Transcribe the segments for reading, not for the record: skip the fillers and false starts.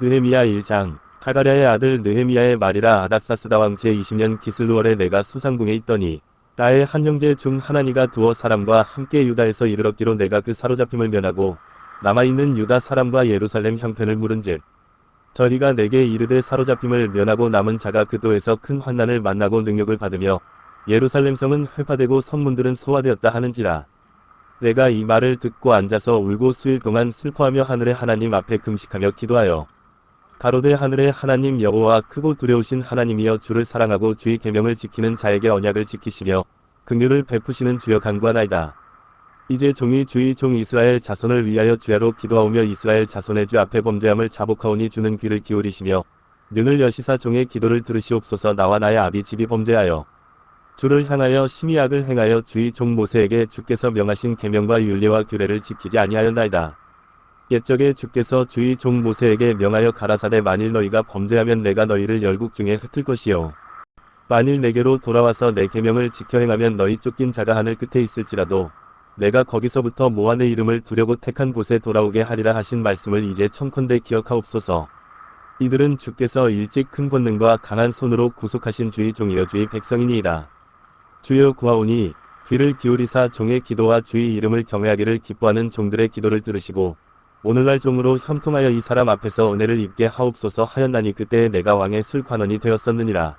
느헤미야 1장. 하가랴의 아들 느헤미야의 말이라. 아닥사스다 왕 제20년 기슬루월에 내가 수상궁에 있더니 나의 한 형제 중 하나니가 두어 사람과 함께 유다에서 이르렀기로 내가 그 사로잡힘을 면하고 남아있는 유다 사람과 예루살렘 형편을 물은즉 저희가 내게 이르되 사로잡힘을 면하고 남은 자가 그 도에서 큰 환난을 만나고 능력을 받으며 예루살렘 성은 회파되고 성문들은 소화되었다 하는지라. 내가 이 말을 듣고 앉아서 울고 수일 동안 슬퍼하며 하늘의 하나님 앞에 금식하며 기도하여 가로되 하늘의 하나님 여호와 크고 두려우신 하나님이여 주를 사랑하고 주의 계명을 지키는 자에게 언약을 지키시며 긍휼을 베푸시는 주여 간구하나이다. 이제 종이 주의 종 이스라엘 자손을 위하여 주야로 기도하오며 이스라엘 자손의 주 앞에 범죄함을 자복하오니 주는 귀를 기울이시며 눈을 여시사 종의 기도를 들으시옵소서. 나와 나의 아비 집이 범죄하여 주를 향하여 심히 악을 행하여 주의 종 모세에게 주께서 명하신 계명과 율례와 규례를 지키지 아니하였나이다. 옛적에 주께서 주의 종 모세에게 명하여 가라사대 만일 너희가 범죄하면 내가 너희를 열국 중에 흩을 것이요 만일 내게로 돌아와서 내 계명을 지켜 행하면 너희 쫓긴 자가 하늘 끝에 있을지라도 내가 거기서부터 모아 내 이름을 두려고 택한 곳에 돌아오게 하리라 하신 말씀을 이제 청컨대 기억하옵소서. 이들은 주께서 일찍 큰 권능과 강한 손으로 구속하신 주의 종이여 주의 백성이니이다. 주여 구하오니 귀를 기울이사 종의 기도와 주의 이름을 경외하기를 기뻐하는 종들의 기도를 들으시고 오늘날 종으로 형통하여 이 사람 앞에서 은혜를 입게 하옵소서 하였나니 그때에 내가 왕의 술관원이 되었었느니라.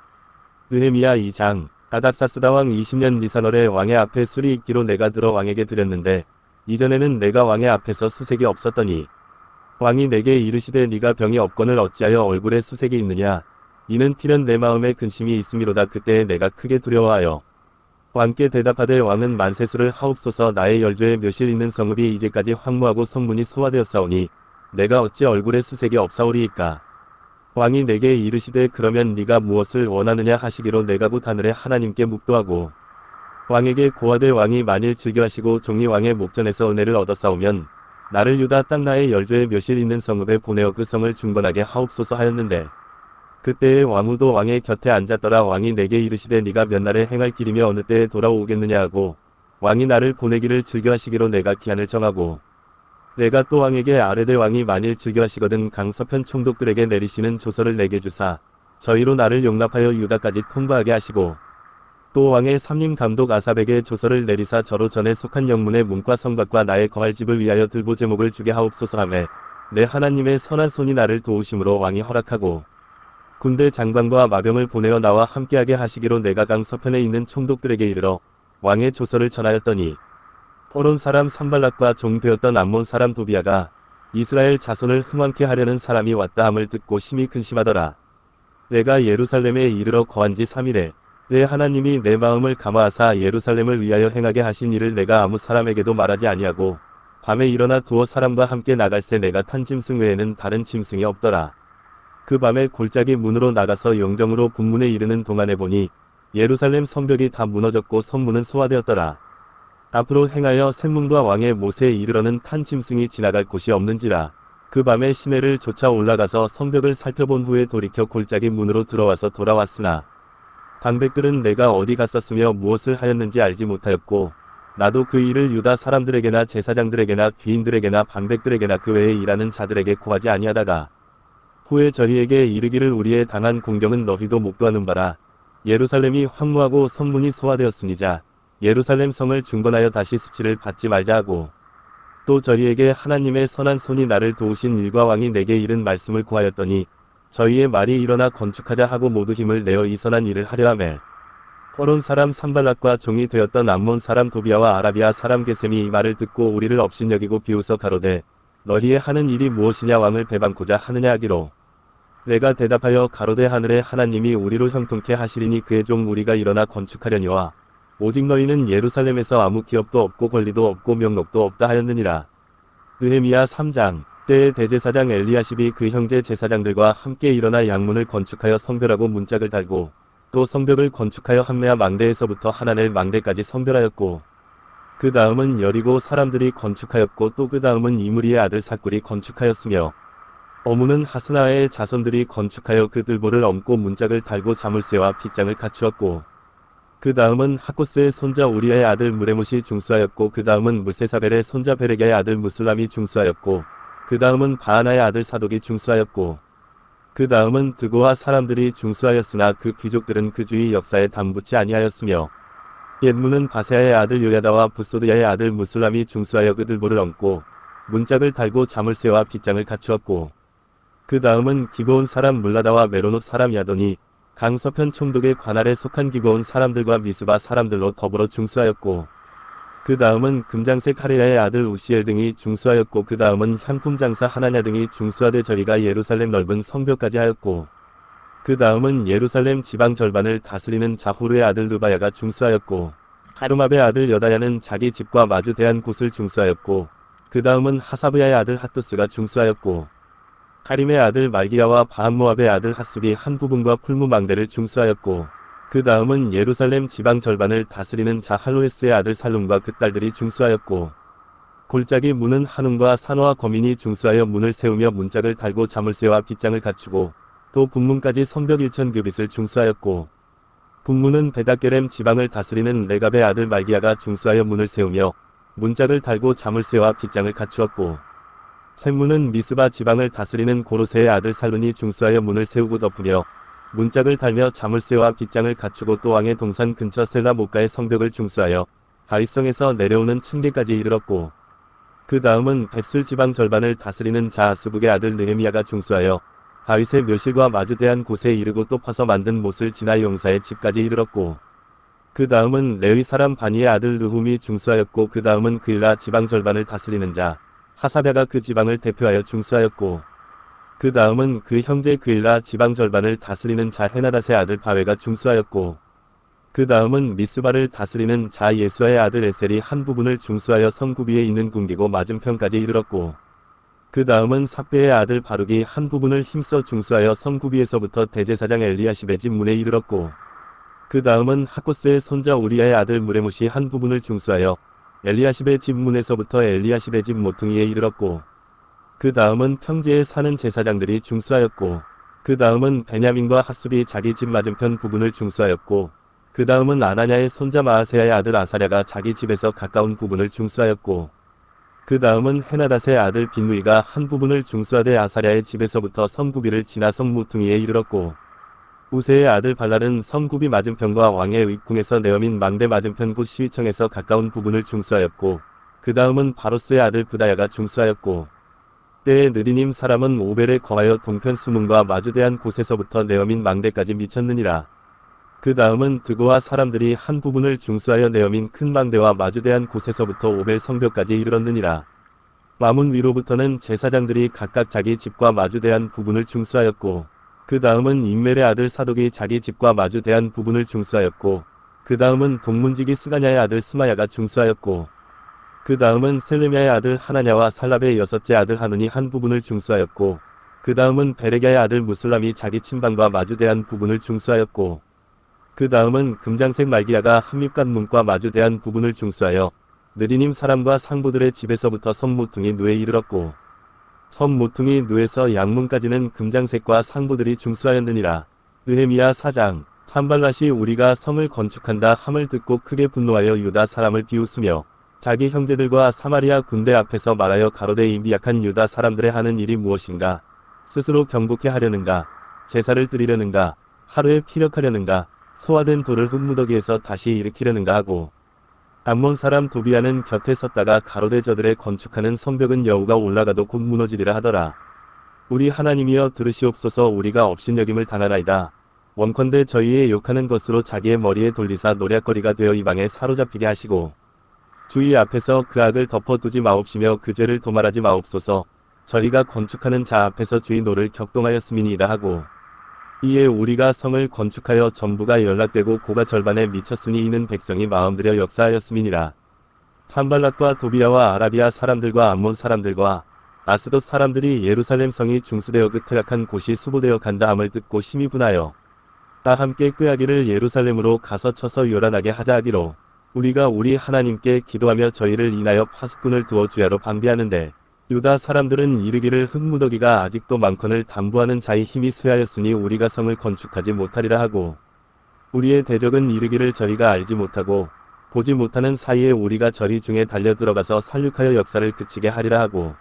느헤미야 2장. 아닥사스다 왕 20년 니산월에 왕의 앞에 술이 있기로 내가 들어 왕에게 드렸는데 이전에는 내가 왕의 앞에서 수색이 없었더니 왕이 내게 이르시되 네가 병이 없거늘 어찌하여 얼굴에 수색이 있느냐. 이는 필연 내 마음에 근심이 있음이로다. 그때에 내가 크게 두려워하여 왕께 대답하되 왕은 만세수를 하옵소서. 나의 열조에 묘실 있는 성읍이 이제까지 황무하고 성문이 소화되었사오니 내가 어찌 얼굴에 수색이 없사오리이까. 왕이 내게 이르시되 그러면 네가 무엇을 원하느냐 하시기로 내가 곧 하늘의 하나님께 묵도하고 왕에게 고하되 왕이 만일 즐겨하시고 종이 왕의 목전에서 은혜를 얻어싸우면 나를 유다 땅 나의 열조의 묘실 있는 성읍에 보내어 그 성을 중건하게 하옵소서 하였는데 그때에 왕후도 왕의 곁에 앉았더라. 왕이 내게 이르시되 네가 몇 날에 행할 길이며 어느 때에 돌아오겠느냐 하고 왕이 나를 보내기를 즐겨하시기로 내가 기한을 정하고 내가 또 왕에게 아뢰되 왕이 만일 즐겨하시거든 강서편 총독들에게 내리시는 조서를 내게 주사 저희로 나를 용납하여 유다까지 통과하게 하시고 또 왕의 삼림 감독 아삽에게 조서를 내리사 저로 전에 속한 영문의 문과 성곽과 나의 거할 집을 위하여 들보 제목을 주게 하옵소서 하매 내 하나님의 선한 손이 나를 도우심으로 왕이 허락하고 군대 장관과 마병을 보내어 나와 함께하게 하시기로 내가 강서편에 있는 총독들에게 이르러 왕의 조서를 전하였더니 호론 사람 산발락과 종되었던 암몬 사람 도비아가 이스라엘 자손을 흥왕케 하려는 사람이 왔다 함을 듣고 심히 근심하더라. 내가 예루살렘에 이르러 거한 지 3일에 내 하나님이 내 마음을 감화하사 예루살렘을 위하여 행하게 하신 일을 내가 아무 사람에게도 말하지 아니하고 밤에 일어나 두어 사람과 함께 나갈새 내가 탄 짐승 외에는 다른 짐승이 없더라. 그 밤에 골짜기 문으로 나가서 영정으로 분문에 이르는 동안에 보니 예루살렘 성벽이 다 무너졌고 성문은 소화되었더라. 앞으로 행하여 샘문과 왕의 못에 이르러는 탄 짐승이 지나갈 곳이 없는지라. 그 밤에 시내를 쫓아 올라가서 성벽을 살펴본 후에 돌이켜 골짜기 문으로 들어와서 돌아왔으나 방백들은 내가 어디 갔었으며 무엇을 하였는지 알지 못하였고 나도 그 일을 유다 사람들에게나 제사장들에게나 귀인들에게나 방백들에게나 그 외에 일하는 자들에게 고하지 아니하다가 후에 저희에게 이르기를 우리의 당한 공경은 너희도 목도하는 바라. 예루살렘이 황무하고 성문이 소화되었으니자 예루살렘 성을 중건하여 다시 수치를 받지 말자 하고 또 저희에게 하나님의 선한 손이 나를 도우신 일과 왕이 내게 이른 말씀을 구하였더니 저희의 말이 일어나 건축하자 하고 모두 힘을 내어 이 선한 일을 하려 하매 호론 사람 산발락과 종이 되었던 암몬 사람 도비아와 아라비아 사람 게셈이 이 말을 듣고 우리를 업신여기고 비웃어 가로되 너희의 하는 일이 무엇이냐 왕을 배반코자 하느냐 하기로 내가 대답하여 가로되 하늘의 하나님이 우리로 형통케 하시리니 그의 종 우리가 일어나 건축하려니와 오직 너희는 예루살렘에서 아무 기업도 없고 권리도 없고 명록도 없다 하였느니라. 느헤미야 3장. 때에 대제사장 엘리야십이 그 형제 제사장들과 함께 일어나 양문을 건축하여 성별하고 문짝을 달고 또 성벽을 건축하여 함메아 망대에서부터 하나넬 망대까지 성별하였고 그 다음은 여리고 사람들이 건축하였고 또 그 다음은 이므리의 아들 삭굴이 건축하였으며 어무는 하스나의 자손들이 건축하여 그 들보를 얹고 문짝을 달고 자물쇠와 빗장을 갖추었고 그 다음은 하코스의 손자 우리아의 아들 무레못이 중수하였고 그 다음은 무세사벨의 손자 베레게의 아들 무슬람이 중수하였고 그 다음은 바하나의 아들 사독이 중수하였고 그 다음은 드고와 사람들이 중수하였으나 그 귀족들은 그 주의 역사에 담붙지 아니하였으며 옛문은 바세아의 아들 요야다와 부소드야의 아들 무술람이 중수하여 그 들보를 얹고 문짝을 달고 자물쇠와 빗장을 갖추었고 그 다음은 기브온 사람 물라다와 메로노 사람 야돈이 강서편 총독의 관할에 속한 기브온 사람들과 미스바 사람들로 더불어 중수하였고 그 다음은 금장색 하레야의 아들 우시엘 등이 중수하였고 그 다음은 향품장사 하나냐 등이 중수하되 저희가 예루살렘 넓은 성벽까지 하였고 그 다음은 예루살렘 지방 절반을 다스리는 자후르의 아들 르바야가 중수하였고 하루마베의 아들 여다야는 자기 집과 마주대한 곳을 중수하였고 그 다음은 하사브야의 아들 핫두스가 중수하였고 카림의 아들 말기야와 바한모압의 아들 핫습이 한 부분과 풀무망대를 중수하였고 그 다음은 예루살렘 지방 절반을 다스리는 자할로에스의 아들 살룸과 그 딸들이 중수하였고 골짜기 문은 한웅과 산호와 거민이 중수하여 문을 세우며 문짝을 달고 자물쇠와 빗장을 갖추고 또 북문까지 성벽 1,000규빗을 중수하였고 북문은 베다게렘 지방을 다스리는 레갑의 아들 말기야가 중수하여 문을 세우며 문짝을 달고 자물쇠와 빗장을 갖추었고 샘문은 미스바 지방을 다스리는 고로세의 아들 살룬이 중수하여 문을 세우고 덮으며 문짝을 달며 자물쇠와 빗장을 갖추고 또 왕의 동산 근처 셀라 목가의 성벽을 중수하여 다윗성에서 내려오는 층계까지 이르렀고 그 다음은 벳술 지방 절반을 다스리는 자아스북의 아들 느헤미야가 중수하여 다윗의 묘실과 마주대한 곳에 이르고 또 파서 만든 못을 지나 용사의 집까지 이르렀고 그 다음은 레위 사람 바니의 아들 르훔이 중수하였고 그 다음은 그일라 지방 절반을 다스리는 자 하사랴가 그 지방을 대표하여 중수하였고 그 다음은 그 형제 그일라 지방 절반을 다스리는 자 헤나닷의 아들 바웨가 중수하였고 그 다음은 미스바를 다스리는 자 예수아의 아들 에셀이 한 부분을 중수하여 성구비에 있는 궁기고 맞은편까지 이르렀고 그 다음은 삭베의 아들 바룩이 한 부분을 힘써 중수하여 성구비에서부터 대제사장 엘리야십의 집 문에 이르렀고 그 다음은 하코스의 손자 우리아의 아들 무레못이 한 부분을 중수하여 엘리야십의 집 문에서부터 엘리야십의 집 모퉁이에 이르렀고 그 다음은 평지에 사는 제사장들이 중수하였고 그 다음은 베냐민과 핫습이 자기 집 맞은편 부분을 중수하였고 그 다음은 아나냐의 손자 마아세야의 아들 아사랴가 자기 집에서 가까운 부분을 중수하였고 그 다음은 헤나닷의 아들 빈누이가 한 부분을 중수하되 아사랴의 집에서부터 성구비를 지나 성무퉁이에 이르렀고 우세의 아들 발랄은 성구비 맞은편과 왕의 의궁에서 네어민 망대 맞은편 곧 시위청에서 가까운 부분을 중수하였고 그 다음은 바로스의 아들 부다야가 중수하였고 때에 느리님 사람은 오벨에 거하여 동편 수문과 마주대한 곳에서부터 네어민 망대까지 미쳤느니라. 그 다음은 드고와 사람들이 한 부분을 중수하여 네어민 큰 망대와 마주대한 곳에서부터 오벨 성벽까지 이르렀느니라. 마문 위로부터는 제사장들이 각각 자기 집과 마주대한 부분을 중수하였고 그 다음은 임멜의 아들 사독이 자기 집과 마주대한 부분을 중수하였고 그 다음은 동문지기 스가냐의 아들 스마야가 중수하였고 그 다음은 셀레미야의 아들 하나냐와 살랍의 여섯째 아들 하눈이 한 부분을 중수하였고 그 다음은 베레기야의 아들 무술람이 자기 친방과 마주대한 부분을 중수하였고 그 다음은 금장색 말기야가 한밉간 문과 마주대한 부분을 중수하여 느리님 사람과 상부들의 집에서부터 성모퉁이 누에 이르렀고 성모퉁이 누에서 양문까지는 금장색과 상부들이 중수하였느니라. 느헤미야 4장. 산발랏이 우리가 성을 건축한다 함을 듣고 크게 분노하여 유다 사람을 비웃으며 자기 형제들과 사마리아 군대 앞에서 말하여 가로되 이 미약한 유다 사람들의 하는 일이 무엇인가? 스스로 경복해 하려는가? 제사를 드리려는가? 하루에 피력하려는가? 소화된 돌을 흙무더기에서 다시 일으키려는가 하고 암몬 사람 도비아는 곁에 섰다가 가로되 저들의 건축하는 성벽은 여우가 올라가도 곧 무너지리라 하더라. 우리 하나님이여 들으시옵소서. 우리가 업신여김을 당하나이다. 원컨대 저희의 욕하는 것으로 자기의 머리에 돌리사 노략거리가 되어 이방에 사로잡히게 하시고 주의 앞에서 그 악을 덮어두지 마옵시며 그 죄를 도말하지 마옵소서. 저희가 건축하는 자 앞에서 주의 노를 격동하였음이니이다 하고 이에 우리가 성을 건축하여 전부가 연락되고 고가 절반에 미쳤으니 이는 백성이 마음들여 역사하였음이니라. 산발랏과 도비아와 아라비아 사람들과 암몬 사람들과 아스돗 사람들이 예루살렘 성이 중수되어 그 퇴락한 곳이 수보되어 간다 함을 듣고 심히 분하여 다 함께 꾀하기를 예루살렘으로 가서 쳐서 요란하게 하자 하기로 우리가 우리 하나님께 기도하며 저희를 인하여 파수꾼을 두어 주야로 방비하는데 유다 사람들은 이르기를 흙무더기가 아직도 많거늘 담부하는 자의 힘이 쇠하였으니 우리가 성을 건축하지 못하리라 하고 우리의 대적은 이르기를 저희가 알지 못하고 보지 못하는 사이에 우리가 저리 중에 달려 들어가서 살육하여 역사를 그치게 하리라 하고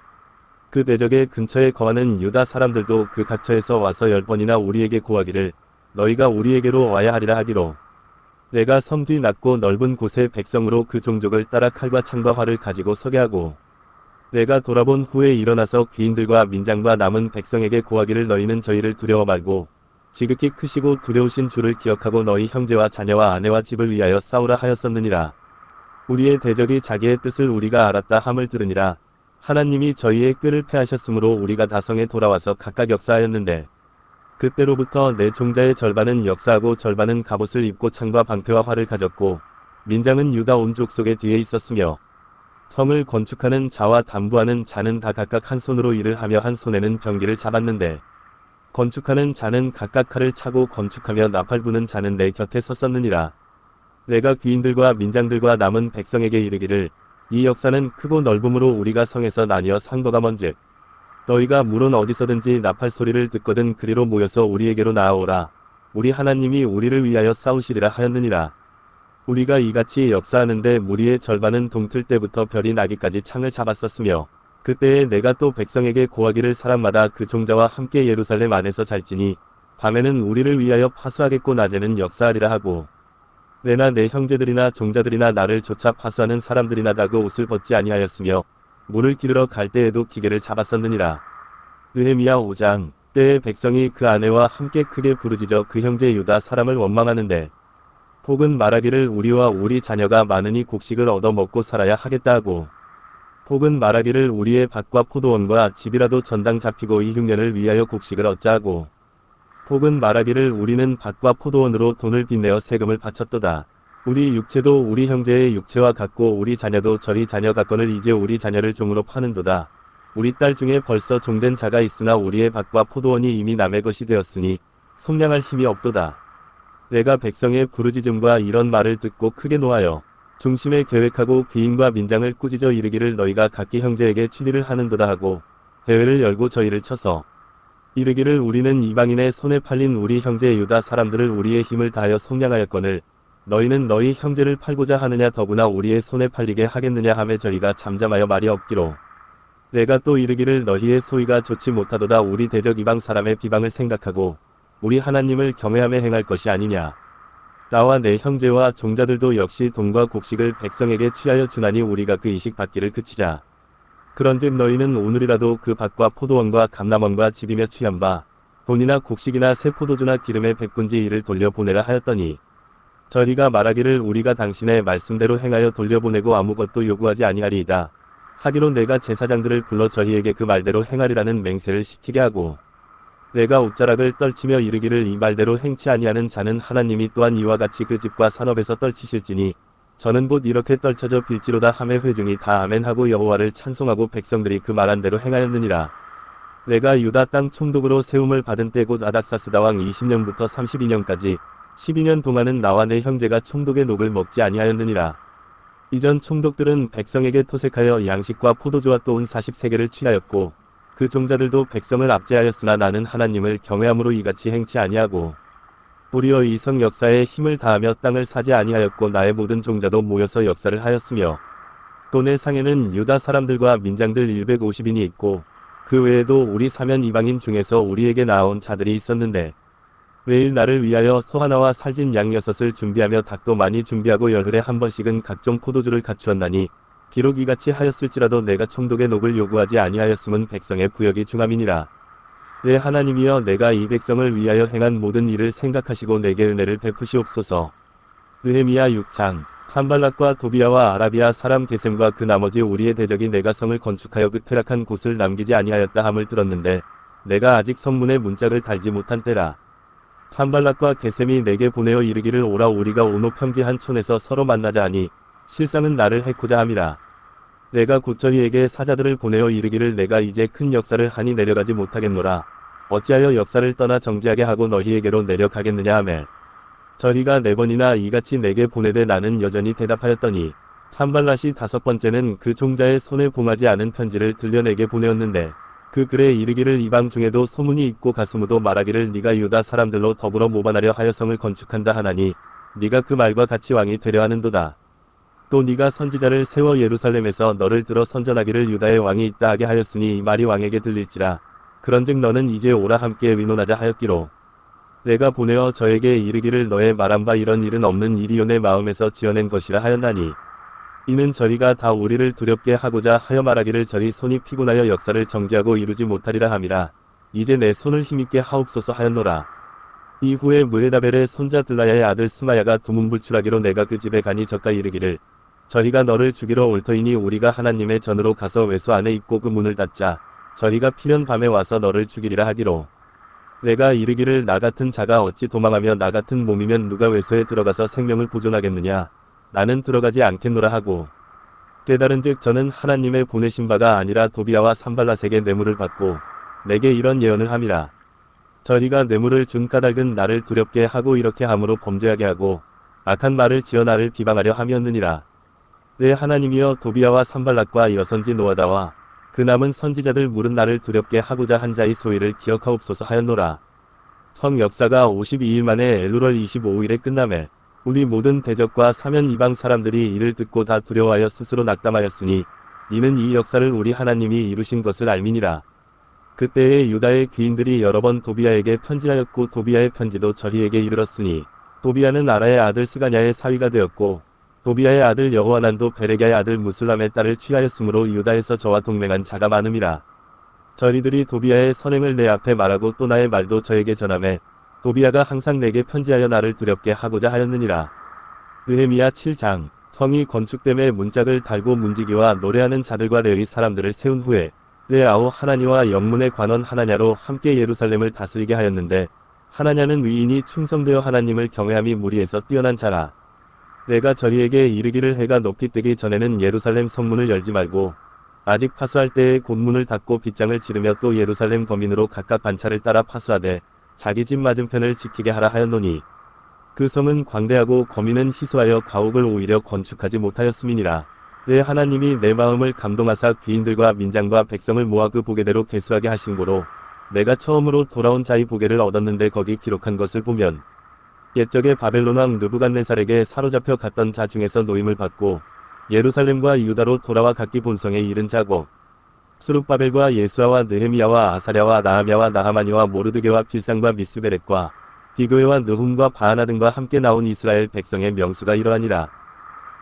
그 대적의 근처에 거하는 유다 사람들도 그 각처에서 와서 10번이나 우리에게 고하기를 너희가 우리에게로 와야 하리라 하기로 내가 섬 뒤 낮고 넓은 곳에 백성으로 그 종족을 따라 칼과 창과 활을 가지고 서게 하고 내가 돌아본 후에 일어나서 귀인들과 민장과 남은 백성에게 고하기를 너희는 저희를 두려워 말고 지극히 크시고 두려우신 주를 기억하고 너희 형제와 자녀와 아내와 집을 위하여 싸우라 하였었느니라. 우리의 대적이 자기의 뜻을 우리가 알았다 함을 들으니라. 하나님이 저희의 꾀를 패하셨으므로 우리가 다성에 돌아와서 각각 역사하였는데 그때로부터 내 종자의 절반은 역사하고 절반은 갑옷을 입고 창과 방패와 활을 가졌고 민장은 유다 온 족속의 뒤에 있었으며 성을 건축하는 자와 담부하는 자는 다 각각 한 손으로 일을 하며 한 손에는 병기를 잡았는데 건축하는 자는 각각 칼을 차고 건축하며 나팔 부는 자는 내 곁에 섰었느니라. 내가 귀인들과 민장들과 남은 백성에게 이르기를 이 역사는 크고 넓음으로 우리가 성에서 나뉘어 상도가 먼즉 너희가 물론 어디서든지 나팔 소리를 듣거든 그리로 모여서 우리에게로 나아오라. 우리 하나님이 우리를 위하여 싸우시리라 하였느니라. 우리가 이같이 역사하는데 무리의 절반은 동틀 때부터 별이 나기까지 창을 잡았었으며 그때에 내가 또 백성에게 고하기를 사람마다 그 종자와 함께 예루살렘 안에서 잘지니 밤에는 우리를 위하여 파수하겠고 낮에는 역사하리라 하고 내나 내 형제들이나 종자들이나 나를 쫓아 파수하는 사람들이나 다 그 옷을 벗지 아니하였으며 물을 기르러 갈 때에도 기계를 잡았었느니라. 느헤미야 5장. 때에 백성이 그 아내와 함께 크게 부르짖어 그 형제 유다 사람을 원망하는데 혹은 말하기를 우리와 우리 자녀가 많으니 곡식을 얻어 먹고 살아야 하겠다 하고 혹은 말하기를 우리의 밭과 포도원과 집이라도 전당 잡히고 이 흉년을 위하여 곡식을 얻자 하고 혹은 말하기를 우리는 밭과 포도원으로 돈을 빚내어 세금을 바쳤도다. 우리 육체도 우리 형제의 육체와 같고 우리 자녀도 저희 자녀 같거늘 이제 우리 자녀를 종으로 파는도다. 우리 딸 중에 벌써 종된 자가 있으나 우리의 밭과 포도원이 이미 남의 것이 되었으니 속량할 힘이 없도다. 내가 백성의 부르짖음과 이런 말을 듣고 크게 노하여 중심에 계획하고 귀인과 민장을 꾸짖어 이르기를 너희가 각기 형제에게 치리를 하는도다 하고 대회를 열고 저희를 쳐서 이르기를 우리는 이방인의 손에 팔린 우리 형제 유다 사람들을 우리의 힘을 다하여 속량하였거늘 너희는 너희 형제를 팔고자 하느냐 더구나 우리의 손에 팔리게 하겠느냐 하며 저희가 잠잠하여 말이 없기로 내가 또 이르기를 너희의 소위가 좋지 못하도다. 우리 대적 이방 사람의 비방을 생각하고 우리 하나님을 경외하며 행할 것이 아니냐. 나와 내 형제와 종자들도 역시 돈과 곡식을 백성에게 취하여 주나니 우리가 그 이식 받기를 그치자. 그런즉 너희는 오늘이라도 그 밭과 포도원과 감람원과 집이며 취한 바 돈이나 곡식이나 새 포도주나 기름의 백분지 이를 돌려보내라 하였더니 저희가 말하기를 우리가 당신의 말씀대로 행하여 돌려보내고 아무것도 요구하지 아니하리이다. 하기로 내가 제사장들을 불러 저희에게 그 말대로 행하리라는 맹세를 시키게 하고 내가 옷자락을 떨치며 이르기를 이 말대로 행치 아니하는 자는 하나님이 또한 이와 같이 그 집과 산업에서 떨치실지니 저는 곧 이렇게 떨쳐져 빌지로다 하매 회중이 다 아멘하고 여호와를 찬송하고 백성들이 그 말한 대로 행하였느니라. 내가 유다 땅 총독으로 세움을 받은 때 곧 아닥사스다 왕 20년부터 32년까지 12년 동안은 나와 내 형제가 총독의 녹을 먹지 아니하였느니라. 이전 총독들은 백성에게 토색하여 양식과 포도주와 또 운 43개를 취하였고 그 종자들도 백성을 압제하였으나 나는 하나님을 경외함으로 이같이 행치 아니하고 도리어 이 성 역사에 힘을 다하며 땅을 사지 아니하였고 나의 모든 종자도 모여서 역사를 하였으며 또 내 상에는 유다 사람들과 민장들 150인이 있고 그 외에도 우리 사면 이방인 중에서 우리에게 나아온 자들이 있었는데 매일 나를 위하여 소 하나와 살진 양 6을 준비하며 닭도 많이 준비하고 열흘에 한 번씩은 각종 포도주를 갖추었나니 비록 이같이 하였을지라도 내가 총독의 녹을 요구하지 아니하였음은 백성의 부역이 중함이니라. 내 하나님이여 내가 이 백성을 위하여 행한 모든 일을 생각하시고 내게 은혜를 베푸시옵소서. 느헤미야 6장. 산발락과 도비아와 아라비아 사람 게셈과 그 나머지 우리의 대적이 내가 성을 건축하여 그 퇴락한 곳을 남기지 아니하였다 함을 들었는데 내가 아직 성문에 문짝을 달지 못한 때라. 산발락과 게셈이 내게 보내어 이르기를 오라 우리가 오노 평지 한 촌에서 서로 만나자 하니 실상은 나를 해코자 함이라. 내가 곧 저희에게 사자들을 보내어 이르기를 내가 이제 큰 역사를 하니 내려가지 못하겠노라. 어찌하여 역사를 떠나 정지하게 하고 너희에게로 내려가겠느냐 하매 저희가 4번이나 이같이 내게 보내되 나는 여전히 대답하였더니 산발랏이 5번째는 그 종자의 손에 봉하지 않은 편지를 들려 내게 보내었는데 그 글에 이르기를 이방 중에도 소문이 있고 가스무도 말하기를 네가 유다 사람들로 더불어 모반하려 하여 성을 건축한다 하나니 네가 그 말과 같이 왕이 되려 하는도다. 또 네가 선지자를 세워 예루살렘에서 너를 들어 선전하기를 유다의 왕이 있다 하게 하였으니 이 말이 왕에게 들릴지라. 그런즉 너는 이제 오라 함께 의논하자 하였기로. 내가 보내어 저에게 이르기를 너의 말한 바 이런 일은 없는 일이요 내 마음에서 지어낸 것이라 하였나니 이는 저희가 다 우리를 두렵게 하고자 하여 말하기를 저희 손이 피곤하여 역사를 정지하고 이루지 못하리라 함이라. 이제 내 손을 힘있게 하옵소서 하였노라. 이후에 무헤다벨의 손자 들라야의 아들 스마야가 두문불출하기로 내가 그 집에 가니 저가 이르기를 저희가 너를 죽이러 올 터이니 우리가 하나님의 전으로 가서 외소 안에 있고 그 문을 닫자. 저희가 피면 밤에 와서 너를 죽이리라 하기로. 내가 이르기를 나 같은 자가 어찌 도망하며 나 같은 몸이면 누가 외소에 들어가서 생명을 보존하겠느냐. 나는 들어가지 않겠노라 하고. 깨달은즉 저는 하나님의 보내신 바가 아니라 도비아와 산발라색의 뇌물을 받고 내게 이런 예언을 함이라. 저희가 뇌물을 준 까닭은 나를 두렵게 하고 이렇게 함으로 범죄하게 하고 악한 말을 지어 나를 비방하려 함이었느니라. 내 하나님이여 도비아와 산발락과 여선지 노아다와 그 남은 선지자들 물은 나를 두렵게 하고자 한 자의 소위를 기억하옵소서 하였노라. 성 역사가 52일 만에 엘루럴 25일에 끝나매 우리 모든 대적과 사면 이방 사람들이 이를 듣고 다 두려워하여 스스로 낙담하였으니 이는 이 역사를 우리 하나님이 이루신 것을 알미니라. 그때에 유다의 귀인들이 여러 번 도비아에게 편지하였고 도비아의 편지도 저리에게 이르렀으니 도비아는 아라의 아들 스가냐의 사위가 되었고 도비아의 아들 여호하난도 베레갸의 아들 무술람의 딸을 취하였으므로 유다에서 저와 동맹한 자가 많음이라. 저리들이 도비아의 선행을 내 앞에 말하고 또 나의 말도 저에게 전하매 도비아가 항상 내게 편지하여 나를 두렵게 하고자 하였느니라. 느헤미야 7장. 성이 건축됨에 문짝을 달고 문지기와 노래하는 자들과 레위 사람들을 세운 후에 레아오 하나니와 영문의 관원 하나냐로 함께 예루살렘을 다스리게 하였는데 하나냐는 위인이 충성되어 하나님을 경외함이 무리에서 뛰어난 자라. 내가 저리에게 이르기를 해가 높이 뜨기 전에는 예루살렘 성문을 열지 말고 아직 파수할 때에 곧 문을 닫고 빗장을 지르며 또 예루살렘 거민으로 각각 반차를 따라 파수하되 자기 집 맞은편을 지키게 하라 하였노니 그 성은 광대하고 거민은 희소하여 가옥을 오히려 건축하지 못하였음이니라. 내 하나님이 내 마음을 감동하사 귀인들과 민장과 백성을 모아 그 보게대로 계수하게 하신 고로 내가 처음으로 돌아온 자의 보게를 얻었는데 거기 기록한 것을 보면 옛적에 바벨론 왕 느부갓네살에게 사로잡혀 갔던 자 중에서 노임을 받고 예루살렘과 유다로 돌아와 각기 본성에 이른 자고 스룹바벨과 예수아와 느헤미야와 아사랴와 나하랴와 나하마니와 모르드게와 필상과 미스베렛과 비그웨와 느훔과 바하나 등과 함께 나온 이스라엘 백성의 명수가 이러하니라.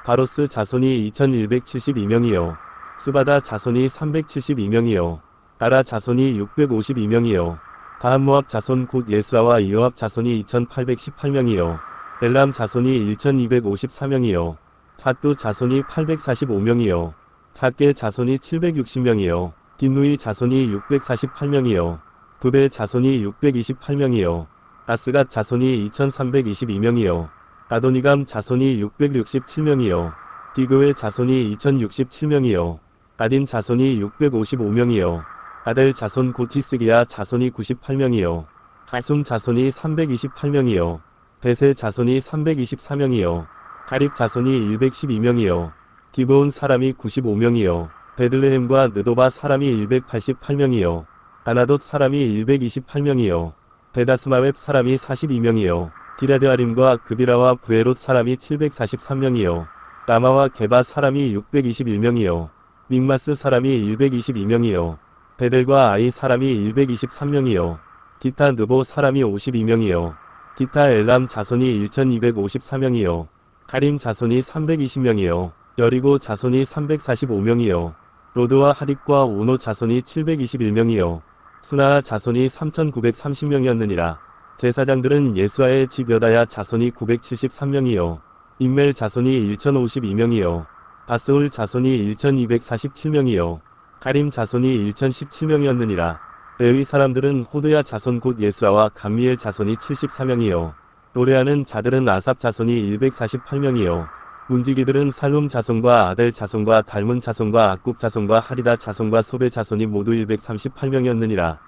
바로스 자손이 2172명이요. 스바다 자손이 372명이요. 다라 자손이 652명이요. 가함모압 자손 곧 예수아와 이호압 자손이 2818명이요. 엘람 자손이 1254명이요. 삿두 자손이 845명이요. 잣게 자손이 760명이요. 딘누이 자손이 648명이요. 부베 자손이 628명이요. 아스갓 자손이 2322명이요. 아도니감 자손이 667명이요. 디그웨 자손이 2067명이요. 아딘 자손이 655명이요. 아델 자손 곧 히스기야 자손이 98명이요. 하숨 자손이 328명이요. 베세 자손이 324명이요. 가립 자손이 112명이요. 디브온 사람이 95명이요. 베들레헴과 느도바 사람이 188명이요. 아나돗 사람이 128명이요. 베다스마웹 사람이 42명이요. 디라드아림과 그비라와 부에롯 사람이 743명이요. 라마와 게바 사람이 621명이요. 믹마스 사람이 122명이요. 베델과 아이 사람이 123명이요. 기타 느보 사람이 52명이요. 기타 엘람 자손이 1254명이요. 가림 자손이 320명이요. 여리고 자손이 345명이요. 로드와 하딕과 오노 자손이 721명이요. 수나 자손이 3930명이었느니라. 제사장들은 예수아의 집 여다야 자손이 973명이요. 임멜 자손이 1052명이요. 바스울 자손이 1247명이요. 가림 자손이 1017명이었느니라. 레위 사람들은 호드야 자손 곧 예수아와 감미엘 자손이 74명이요. 노래하는 자들은 아삽 자손이 148명이요. 문지기들은 살룸 자손과 아델 자손과 달문 자손과 악굽 자손과 하리다 자손과 소베 자손이 모두 138명이었느니라.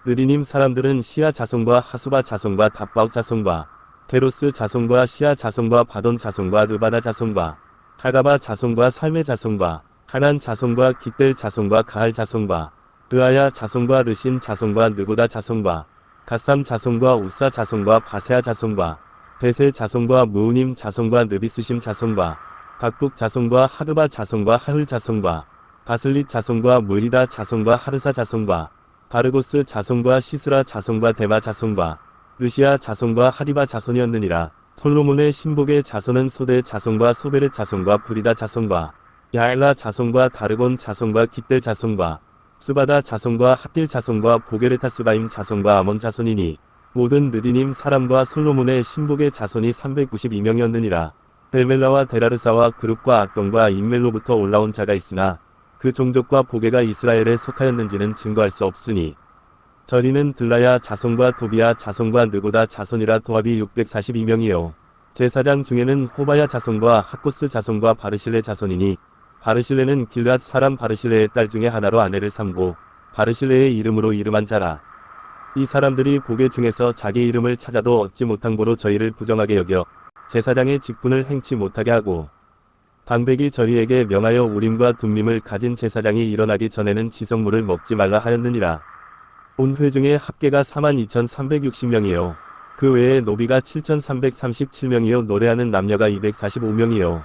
느리님 사람들은 시아 자손과 하수바 자손과 답바욱 자손과 게로스 자손과 시아 자손과 바돈 자손과 르바나 자손과 하가바 자손과 살메 자손과 하난 자손과 깃델 자손과 가할 자손과 르아야 자손과 르신 자손과 느고다 자손과 가삼 자손과 우사 자손과 바세아 자손과 베세 자손과 무우님 자손과 느비스심 자손과 박북 자손과 하드바 자손과 하흘 자손과 바슬릿 자손과 무리다 자손과 하르사 자손과 바르고스 자손과 시스라 자손과 데마 자손과 느시아 자손과 하디바 자손이었느니라. 솔로몬의 신복의 자손은 소대 자손과 소베렛 자손과 브리다 자손과 야엘라 자손과 다르곤 자손과 깃델 자손과 스바다 자손과 핫딜 자손과 보게레타스바임 자손과 아몬 자손이니 모든 느디님 사람과 솔로몬의 신복의 자손이 392명이었느니라. 벨멜라와 데라르사와 그룹과 악동과 인멜로부터 올라온 자가 있으나 그 종족과 보게가 이스라엘에 속하였는지는 증거할 수 없으니 저리는 들라야 자손과 도비야 자손과 느고다 자손이라 도합이 642명이요. 제사장 중에는 호바야 자손과 학고스 자손과 바르실레 자손이니 바르실레는 길앗 사람 바르실레의 딸 중에 하나로 아내를 삼고 바르실레의 이름으로 이름한 자라. 이 사람들이 보게 중에서 자기 이름을 찾아도 얻지 못한 고로 저희를 부정하게 여겨 제사장의 직분을 행치 못하게 하고 방백이 저희에게 명하여 우림과 둠밈을 가진 제사장이 일어나기 전에는 지성물을 먹지 말라 하였느니라. 온 회중의 합계가 42,360명이요. 그 외에 노비가 7,337명이요. 노래하는 남녀가 245명이요.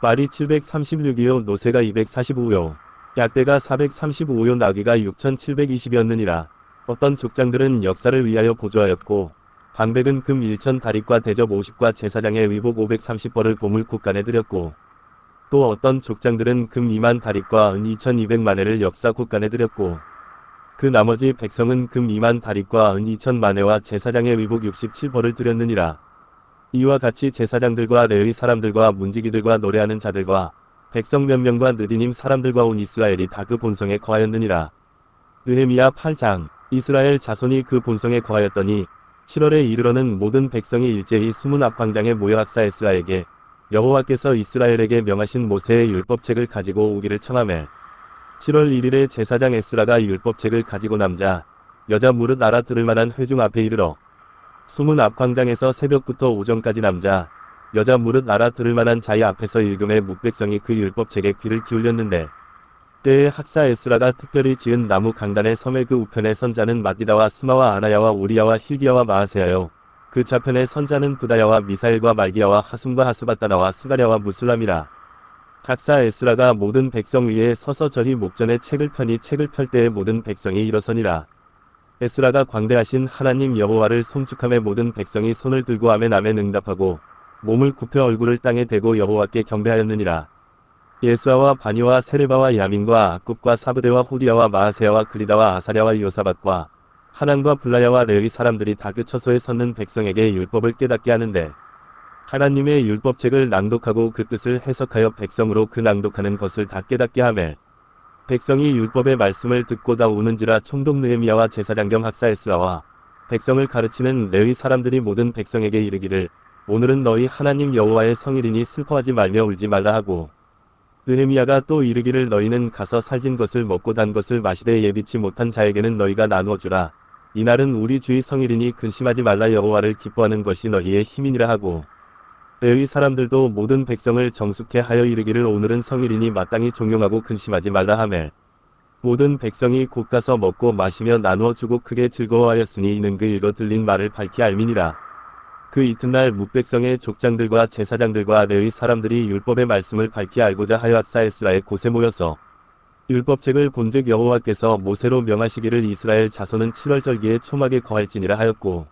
말이 736이요. 노새가 245요. 약대가 435요. 나귀가 6,720이었느니라. 어떤 족장들은 역사를 위하여 보조하였고 방백은 금 1천 다릿과 대접 50과 제사장의 위복 530벌을 보물 굿간에 드렸고 또 어떤 족장들은 금 2만 다릿과 은 2,200만회를 역사 굿간에 드렸고 그 나머지 백성은 금 2만 다릿과 은 2,000만회와 제사장의 위복 67벌을 드렸느니라. 이와 같이 제사장들과 레위 사람들과 문지기들과 노래하는 자들과 백성 몇 명과 느디님 사람들과 온 이스라엘이 다 그 본성에 거하였느니라. 느헤미야 8장. 이스라엘 자손이 그 본성에 거하였더니 7월에 이르러는 모든 백성이 일제히 수문 앞광장에 모여 학사 에스라에게 여호와께서 이스라엘에게 명하신 모세의 율법책을 가지고 오기를 청하매 7월 1일에 제사장 에스라가 율법책을 가지고 남자, 여자 무릇 알아들을 만한 회중 앞에 이르러 수문 앞광장에서 새벽부터 오전까지 남자, 여자 무릇 알아들을 만한 자의 앞에서 읽음에 뭇백성이 그 율법책에 귀를 기울였는데 때에 학사 에스라가 특별히 지은 나무 강단의 섬의 그 우편에 선자는 마디다와 스마와 아나야와 우리야와 힐기야와 마하세야요. 그 좌편에 선자는 부다야와 미사일과 말기야와 하숨과 하스바다나와 스가랴와 무슬람이라. 학사 에스라가 모든 백성 위에 서서 저희 목전에 책을 펴니 책을 펼 때에 모든 백성이 일어서니라. 에스라가 광대하신 하나님 여호와를 송축함에 모든 백성이 손을 들고 아멘 아멘 응답하고 몸을 굽혀 얼굴을 땅에 대고 여호와께 경배하였느니라. 예수아와 바니와 세레바와 야민과 악굽과 사브데와 호디야와 마하세야와 그리다와 아사랴와 요사밭과 하난과 블라야와 레위 사람들이 다 그 처소에 섰는 백성에게 율법을 깨닫게 하는데 하나님의 율법책을 낭독하고 그 뜻을 해석하여 백성으로 그 낭독하는 것을 다 깨닫게 하매 백성이 율법의 말씀을 듣고 다 우는지라. 총독 느헤미야와 제사장 겸 학사 에스라와 백성을 가르치는 레위 사람들이 모든 백성에게 이르기를 오늘은 너희 하나님 여호와의 성일이니 슬퍼하지 말며 울지 말라 하고 느헤미야가 또 이르기를 너희는 가서 살진 것을 먹고 단 것을 마시되 예비치 못한 자에게는 너희가 나누어 주라. 이날은 우리 주의 성일이니 근심하지 말라. 여호와를 기뻐하는 것이 너희의 힘이니라 하고 레위 사람들도 모든 백성을 정숙해 하여 이르기를 오늘은 성일이니 마땅히 종용하고 근심하지 말라 하매 모든 백성이 곧 가서 먹고 마시며 나누어 주고 크게 즐거워하였으니 이는 그 읽어 들린 말을 밝히 알미니라. 그 이튿날 뭇백성의 족장들과 제사장들과 레위 사람들이 율법의 말씀을 밝히 알고자 하여 학사 에스라의 곳에 모여서 율법책을 본즉 여호와께서 모세로 명하시기를 이스라엘 자손은 7월 절기에 초막에 거할지니라 하였고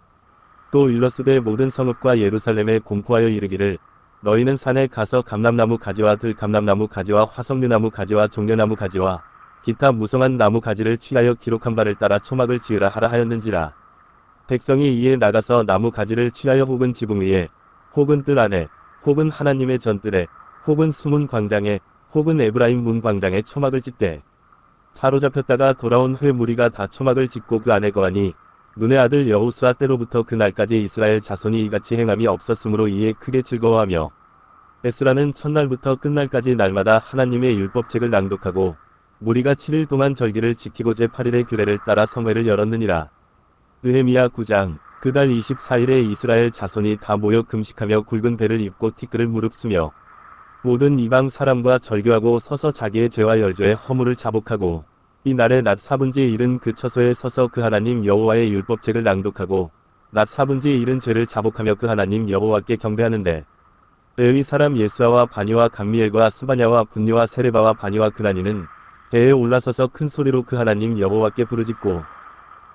또 일러스되 모든 성읍과 예루살렘에 공포하여 이르기를 너희는 산에 가서 감람나무 가지와 들감람나무 가지와 화석류나무 가지와 종려나무 가지와 기타 무성한 나무 가지를 취하여 기록한 바를 따라 초막을 지으라 하라 하였는지라. 백성이 이에 나가서 나무 가지를 취하여 혹은 지붕 위에 혹은 뜰 안에 혹은 하나님의 전뜰에 혹은 수문 광장에 혹은 에브라임 문 광장에 초막을 짓되 사로잡혔다가 돌아온 후에 무리가 다 초막을 짓고 그 안에 거하니 눈의 아들 여호수아 때로부터 그 날까지 이스라엘 자손이 이같이 행함이 없었으므로 이에 크게 즐거워하며 에스라는 첫날부터 끝날까지 날마다 하나님의 율법책을 낭독하고 무리가 7일 동안 절기를 지키고 제8일의 규례를 따라 성회를 열었느니라. 느헤미야 9장. 그달 24일에 이스라엘 자손이 다 모여 금식하며 굵은 배를 입고 티끌을 무릅쓰며 모든 이방 사람과 절교하고 서서 자기의 죄와 열조의 허물을 자복하고 이 날에 낮 4분지 1은 그 처소에 서서 그 하나님 여호와의 율법책을 낭독하고 낮 4분지 1은 죄를 자복하며 그 하나님 여호와께 경배하는데 레위 사람 예수아와 바니와 감미엘과 스바냐와 분뇨와 세레바와 바니와 그나니는 대에 올라서서 큰 소리로 그 하나님 여호와께 부르짖고,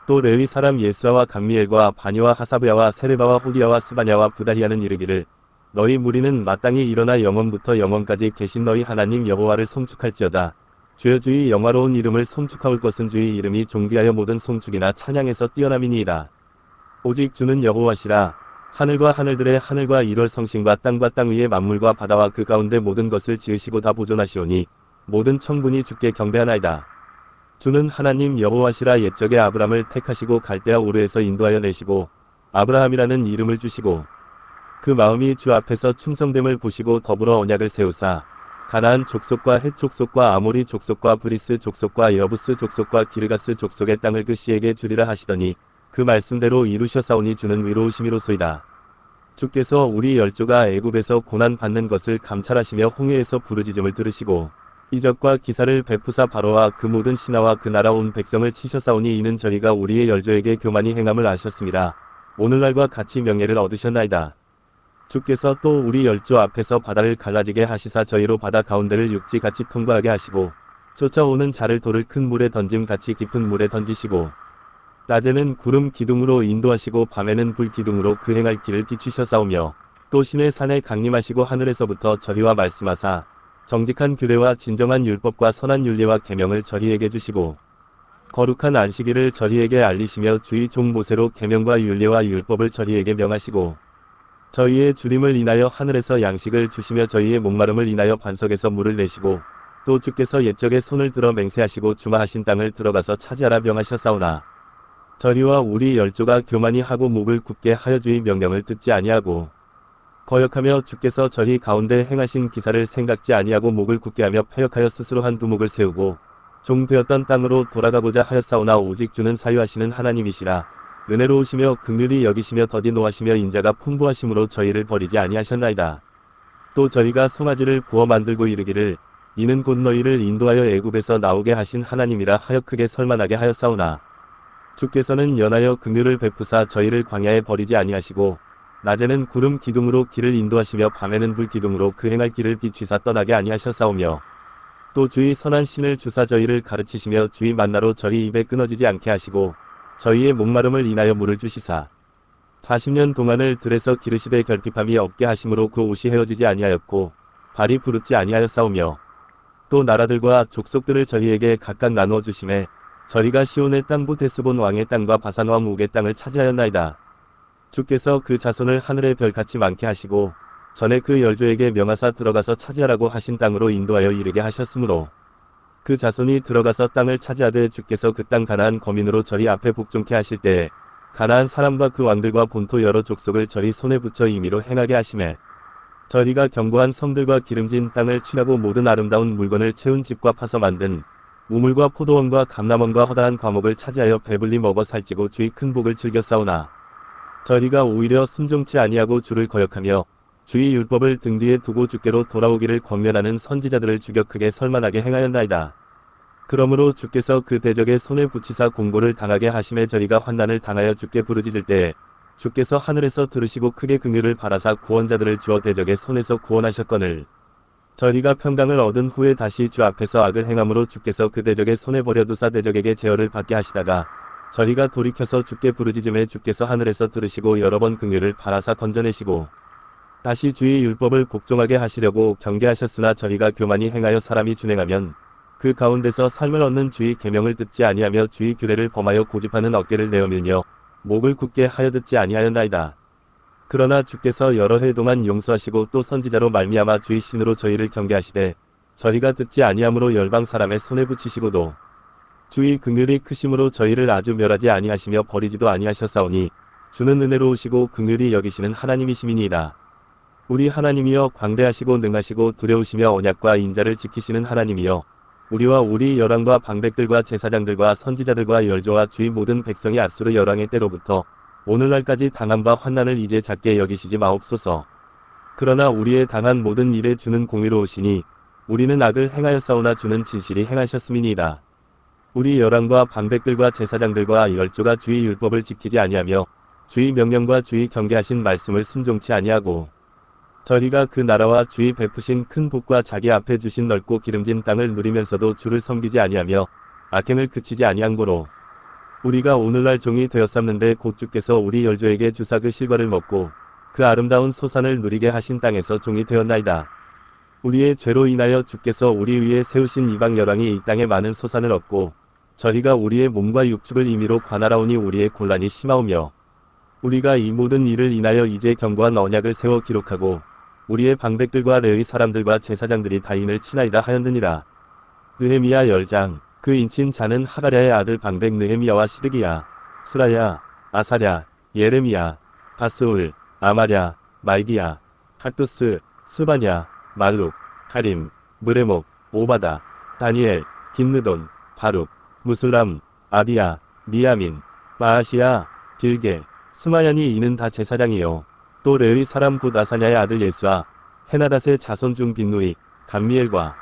또 레위 사람 예수아와 감미엘과 바니와 하사브야와 세레바와 호디야와 스바냐와 부다히야는 이르기를, 너희 무리는 마땅히 일어나 영원부터 영원까지 계신 너희 하나님 여호와를 송축할지어다. 주여 주의 영화로운 이름을 송축하올 것은 주의 이름이 존귀하여 모든 송축이나 찬양에서 뛰어남이니이다. 오직 주는 여호와시라. 하늘과 하늘들의 하늘과 일월 성신과 땅 위의 만물과 바다와 그 가운데 모든 것을 지으시고 다 보존하시오니 모든 천군이 주께 경배하나이다. 주는 하나님 여호와시라. 옛적에 아브람을 택하시고 갈대아 우르에서 인도하여 내시고 아브라함이라는 이름을 주시고 그 마음이 주 앞에서 충성됨을 보시고 더불어 언약을 세우사 가나안 족속과 헷 족속과 아모리 족속과 브리스 족속과 여부스 족속과 기르가스 족속의 땅을 그 씨에게 주리라 하시더니 그 말씀대로 이루셨사오니 주는 위로우심이로소이다. 주께서 우리 열조가 애굽에서 고난 받는 것을 감찰하시며 홍해에서 부르짖음을 들으시고 이적과 기사를 베푸사 바로와 그 모든 신하와 그 나라 온 백성을 치셨사오니 이는 저희가 우리의 열조에게 교만히 행함을 아셨습니다. 오늘날과 같이 명예를 얻으셨나이다. 주께서 또 우리 열조 앞에서 바다를 갈라지게 하시사 저희로 바다 가운데를 육지같이 통과하게 하시고 쫓아오는 자를 돌을 큰 물에 던짐같이 깊은 물에 던지시고 낮에는 구름 기둥으로 인도하시고 밤에는 불 기둥으로 그 행할 길을 비추셨사오며 또 신의 산에 강림하시고 하늘에서부터 저희와 말씀하사 정직한 규례와 진정한 율법과 선한 윤리와 계명을 저희에게 주시고 거룩한 안식일을 저희에게 알리시며 주의 종 모세로 계명과 윤리와 율법을 저희에게 명하시고 저희의 주림을 인하여 하늘에서 양식을 주시며 저희의 목마름을 인하여 반석에서 물을 내시고 또 주께서 옛적에 손을 들어 맹세하시고 주마하신 땅을 들어가서 차지하라 명하셨사오나 저희와 우리 열조가 교만히 하고 목을 굳게 하여 주의 명령을 듣지 아니하고 거역하며 주께서 저희 가운데 행하신 기사를 생각지 아니하고 목을 굳게 하며 패역하여 스스로 한 두목을 세우고 종되었던 땅으로 돌아가고자 하였사오나 오직 주는 사유하시는 하나님이시라. 은혜로우시며 긍휼히 여기시며 더디 노하시며 인자가 풍부하심으로 저희를 버리지 아니하셨나이다. 또 저희가 송아지를 구워 만들고 이르기를 이는 곧 너희를 인도하여 애굽에서 나오게 하신 하나님이라 하여 크게 설만하게 하였사오나 주께서는 연하여 긍휼을 베푸사 저희를 광야에 버리지 아니하시고 낮에는 구름 기둥으로 길을 인도하시며 밤에는 불 기둥으로 그 행할 길을 비추사 떠나게 아니하셨사오며 또 주의 선한 신을 주사 저희를 가르치시며 주의 만나로 저희 입에 끊어지지 않게 하시고 저희의 목마름을 인하여 물을 주시사 40년 동안을 들에서 기르시되 결핍함이 없게 하심으로 그 옷이 헤어지지 아니하였고 발이 부르지 아니하였사오며 또 나라들과 족속들을 저희에게 각각 나누어 주심에 저희가 시온의 땅 붓헤스본 왕의 땅과 바산 왕 옥의 땅을 차지하였나이다. 주께서 그 자손을 하늘의 별같이 많게 하시고 전에 그 열조에게 명하사 들어가서 차지하라고 하신 땅으로 인도하여 이르게 하셨으므로 그 자손이 들어가서 땅을 차지하되 주께서 그 땅 가나안 거민으로 저희 앞에 복종케 하실 때에 가나안 사람과 그 왕들과 본토 여러 족속을 저희 손에 붙여 임의로 행하게 하시매 저희가 견고한 성들과 기름진 땅을 취하고 모든 아름다운 물건을 채운 집과 파서 만든 우물과 포도원과 감람원과 허다한 과목을 차지하여 배불리 먹어 살찌고 주의 큰 복을 즐겨 싸우나 저희가 오히려 순종치 아니하고 주를 거역하며 주의 율법을 등 뒤에 두고 주께로 돌아오기를 권면하는 선지자들을 죽여 크게 설만하게 행하였나이다. 그러므로 주께서 그 대적의 손에 붙이사 공고를 당하게 하심에 저희가 환난을 당하여 주께 부르짖을 때에 주께서 하늘에서 들으시고 크게 긍휼을 바라사 구원자들을 주어 대적의 손에서 구원하셨거늘 저희가 평강을 얻은 후에 다시 주 앞에서 악을 행함으로 주께서 그 대적의 손에 버려두사 대적에게 제어를 받게 하시다가 저희가 돌이켜서 주께 부르짖음에 주께서 하늘에서 들으시고 여러 번 긍휼을 바라사 건져내시고 다시 주의 율법을 복종하게 하시려고 경계하셨으나 저희가 교만히 행하여 사람이 준행하면 그 가운데서 삶을 얻는 주의 계명을 듣지 아니하며 주의 규례를 범하여 고집하는 어깨를 내어밀며 목을 굳게 하여 듣지 아니하였나이다. 그러나 주께서 여러 해 동안 용서하시고 또 선지자로 말미암아 주의 신으로 저희를 경계하시되 저희가 듣지 아니함으로 열방 사람의 손에 붙이시고도 주의 긍휼이 크심으로 저희를 아주 멸하지 아니하시며 버리지도 아니하셨사오니 주는 은혜로우시고 긍휼히 여기시는 하나님이시미니이다. 우리 하나님이여 광대하시고 능하시고 두려우시며 언약과 인자를 지키시는 하나님이여 우리와 우리 열왕과 방백들과 제사장들과 선지자들과 열조와 주의 모든 백성이 아수르 열왕의 때로부터 오늘날까지 당한 바 환난을 이제 작게 여기시지 마옵소서. 그러나 우리의 당한 모든 일에 주는 공의로우시니 우리는 악을 행하였사오나 주는 진실이 행하셨음이니이다. 우리 열왕과 방백들과 제사장들과 열조가 주의 율법을 지키지 아니하며 주의 명령과 주의 경계하신 말씀을 순종치 아니하고 저희가 그 나라와 주의 베푸신 큰 복과 자기 앞에 주신 넓고 기름진 땅을 누리면서도 주를 섬기지 아니하며 악행을 그치지 아니한 고로 우리가 오늘날 종이 되었삼는데 곧 주께서 우리 열조에게 주사 그 실과를 먹고 그 아름다운 소산을 누리게 하신 땅에서 종이 되었나이다. 우리의 죄로 인하여 주께서 우리 위에 세우신 이방 열왕이 이 땅에 많은 소산을 얻고 저희가 우리의 몸과 육축을 임의로 관할하오니 우리의 곤란이 심하오며 우리가 이 모든 일을 인하여 이제 견고한 언약을 세워 기록하고 우리의 방백들과 레위 사람들과 제사장들이 다인을 치나이다 하였느니라. 느헤미야 10장. 그 인친 자는 하가랴의 아들 방백 느헤미야와 시드기야, 스라야, 아사랴, 예레미야, 바스울, 아마랴, 말기야, 핫두스, 스바냐, 말룩, 하림, 무레목, 오바다, 다니엘, 긴느돈, 바룩, 무술람, 아비야, 미야민, 마아시야, 빌게, 스마야니 이는 다 제사장이요. 또 레위 사람 곧 아사냐의 아들 예수아, 헤나닷의 자손 중 빈누이, 감미엘과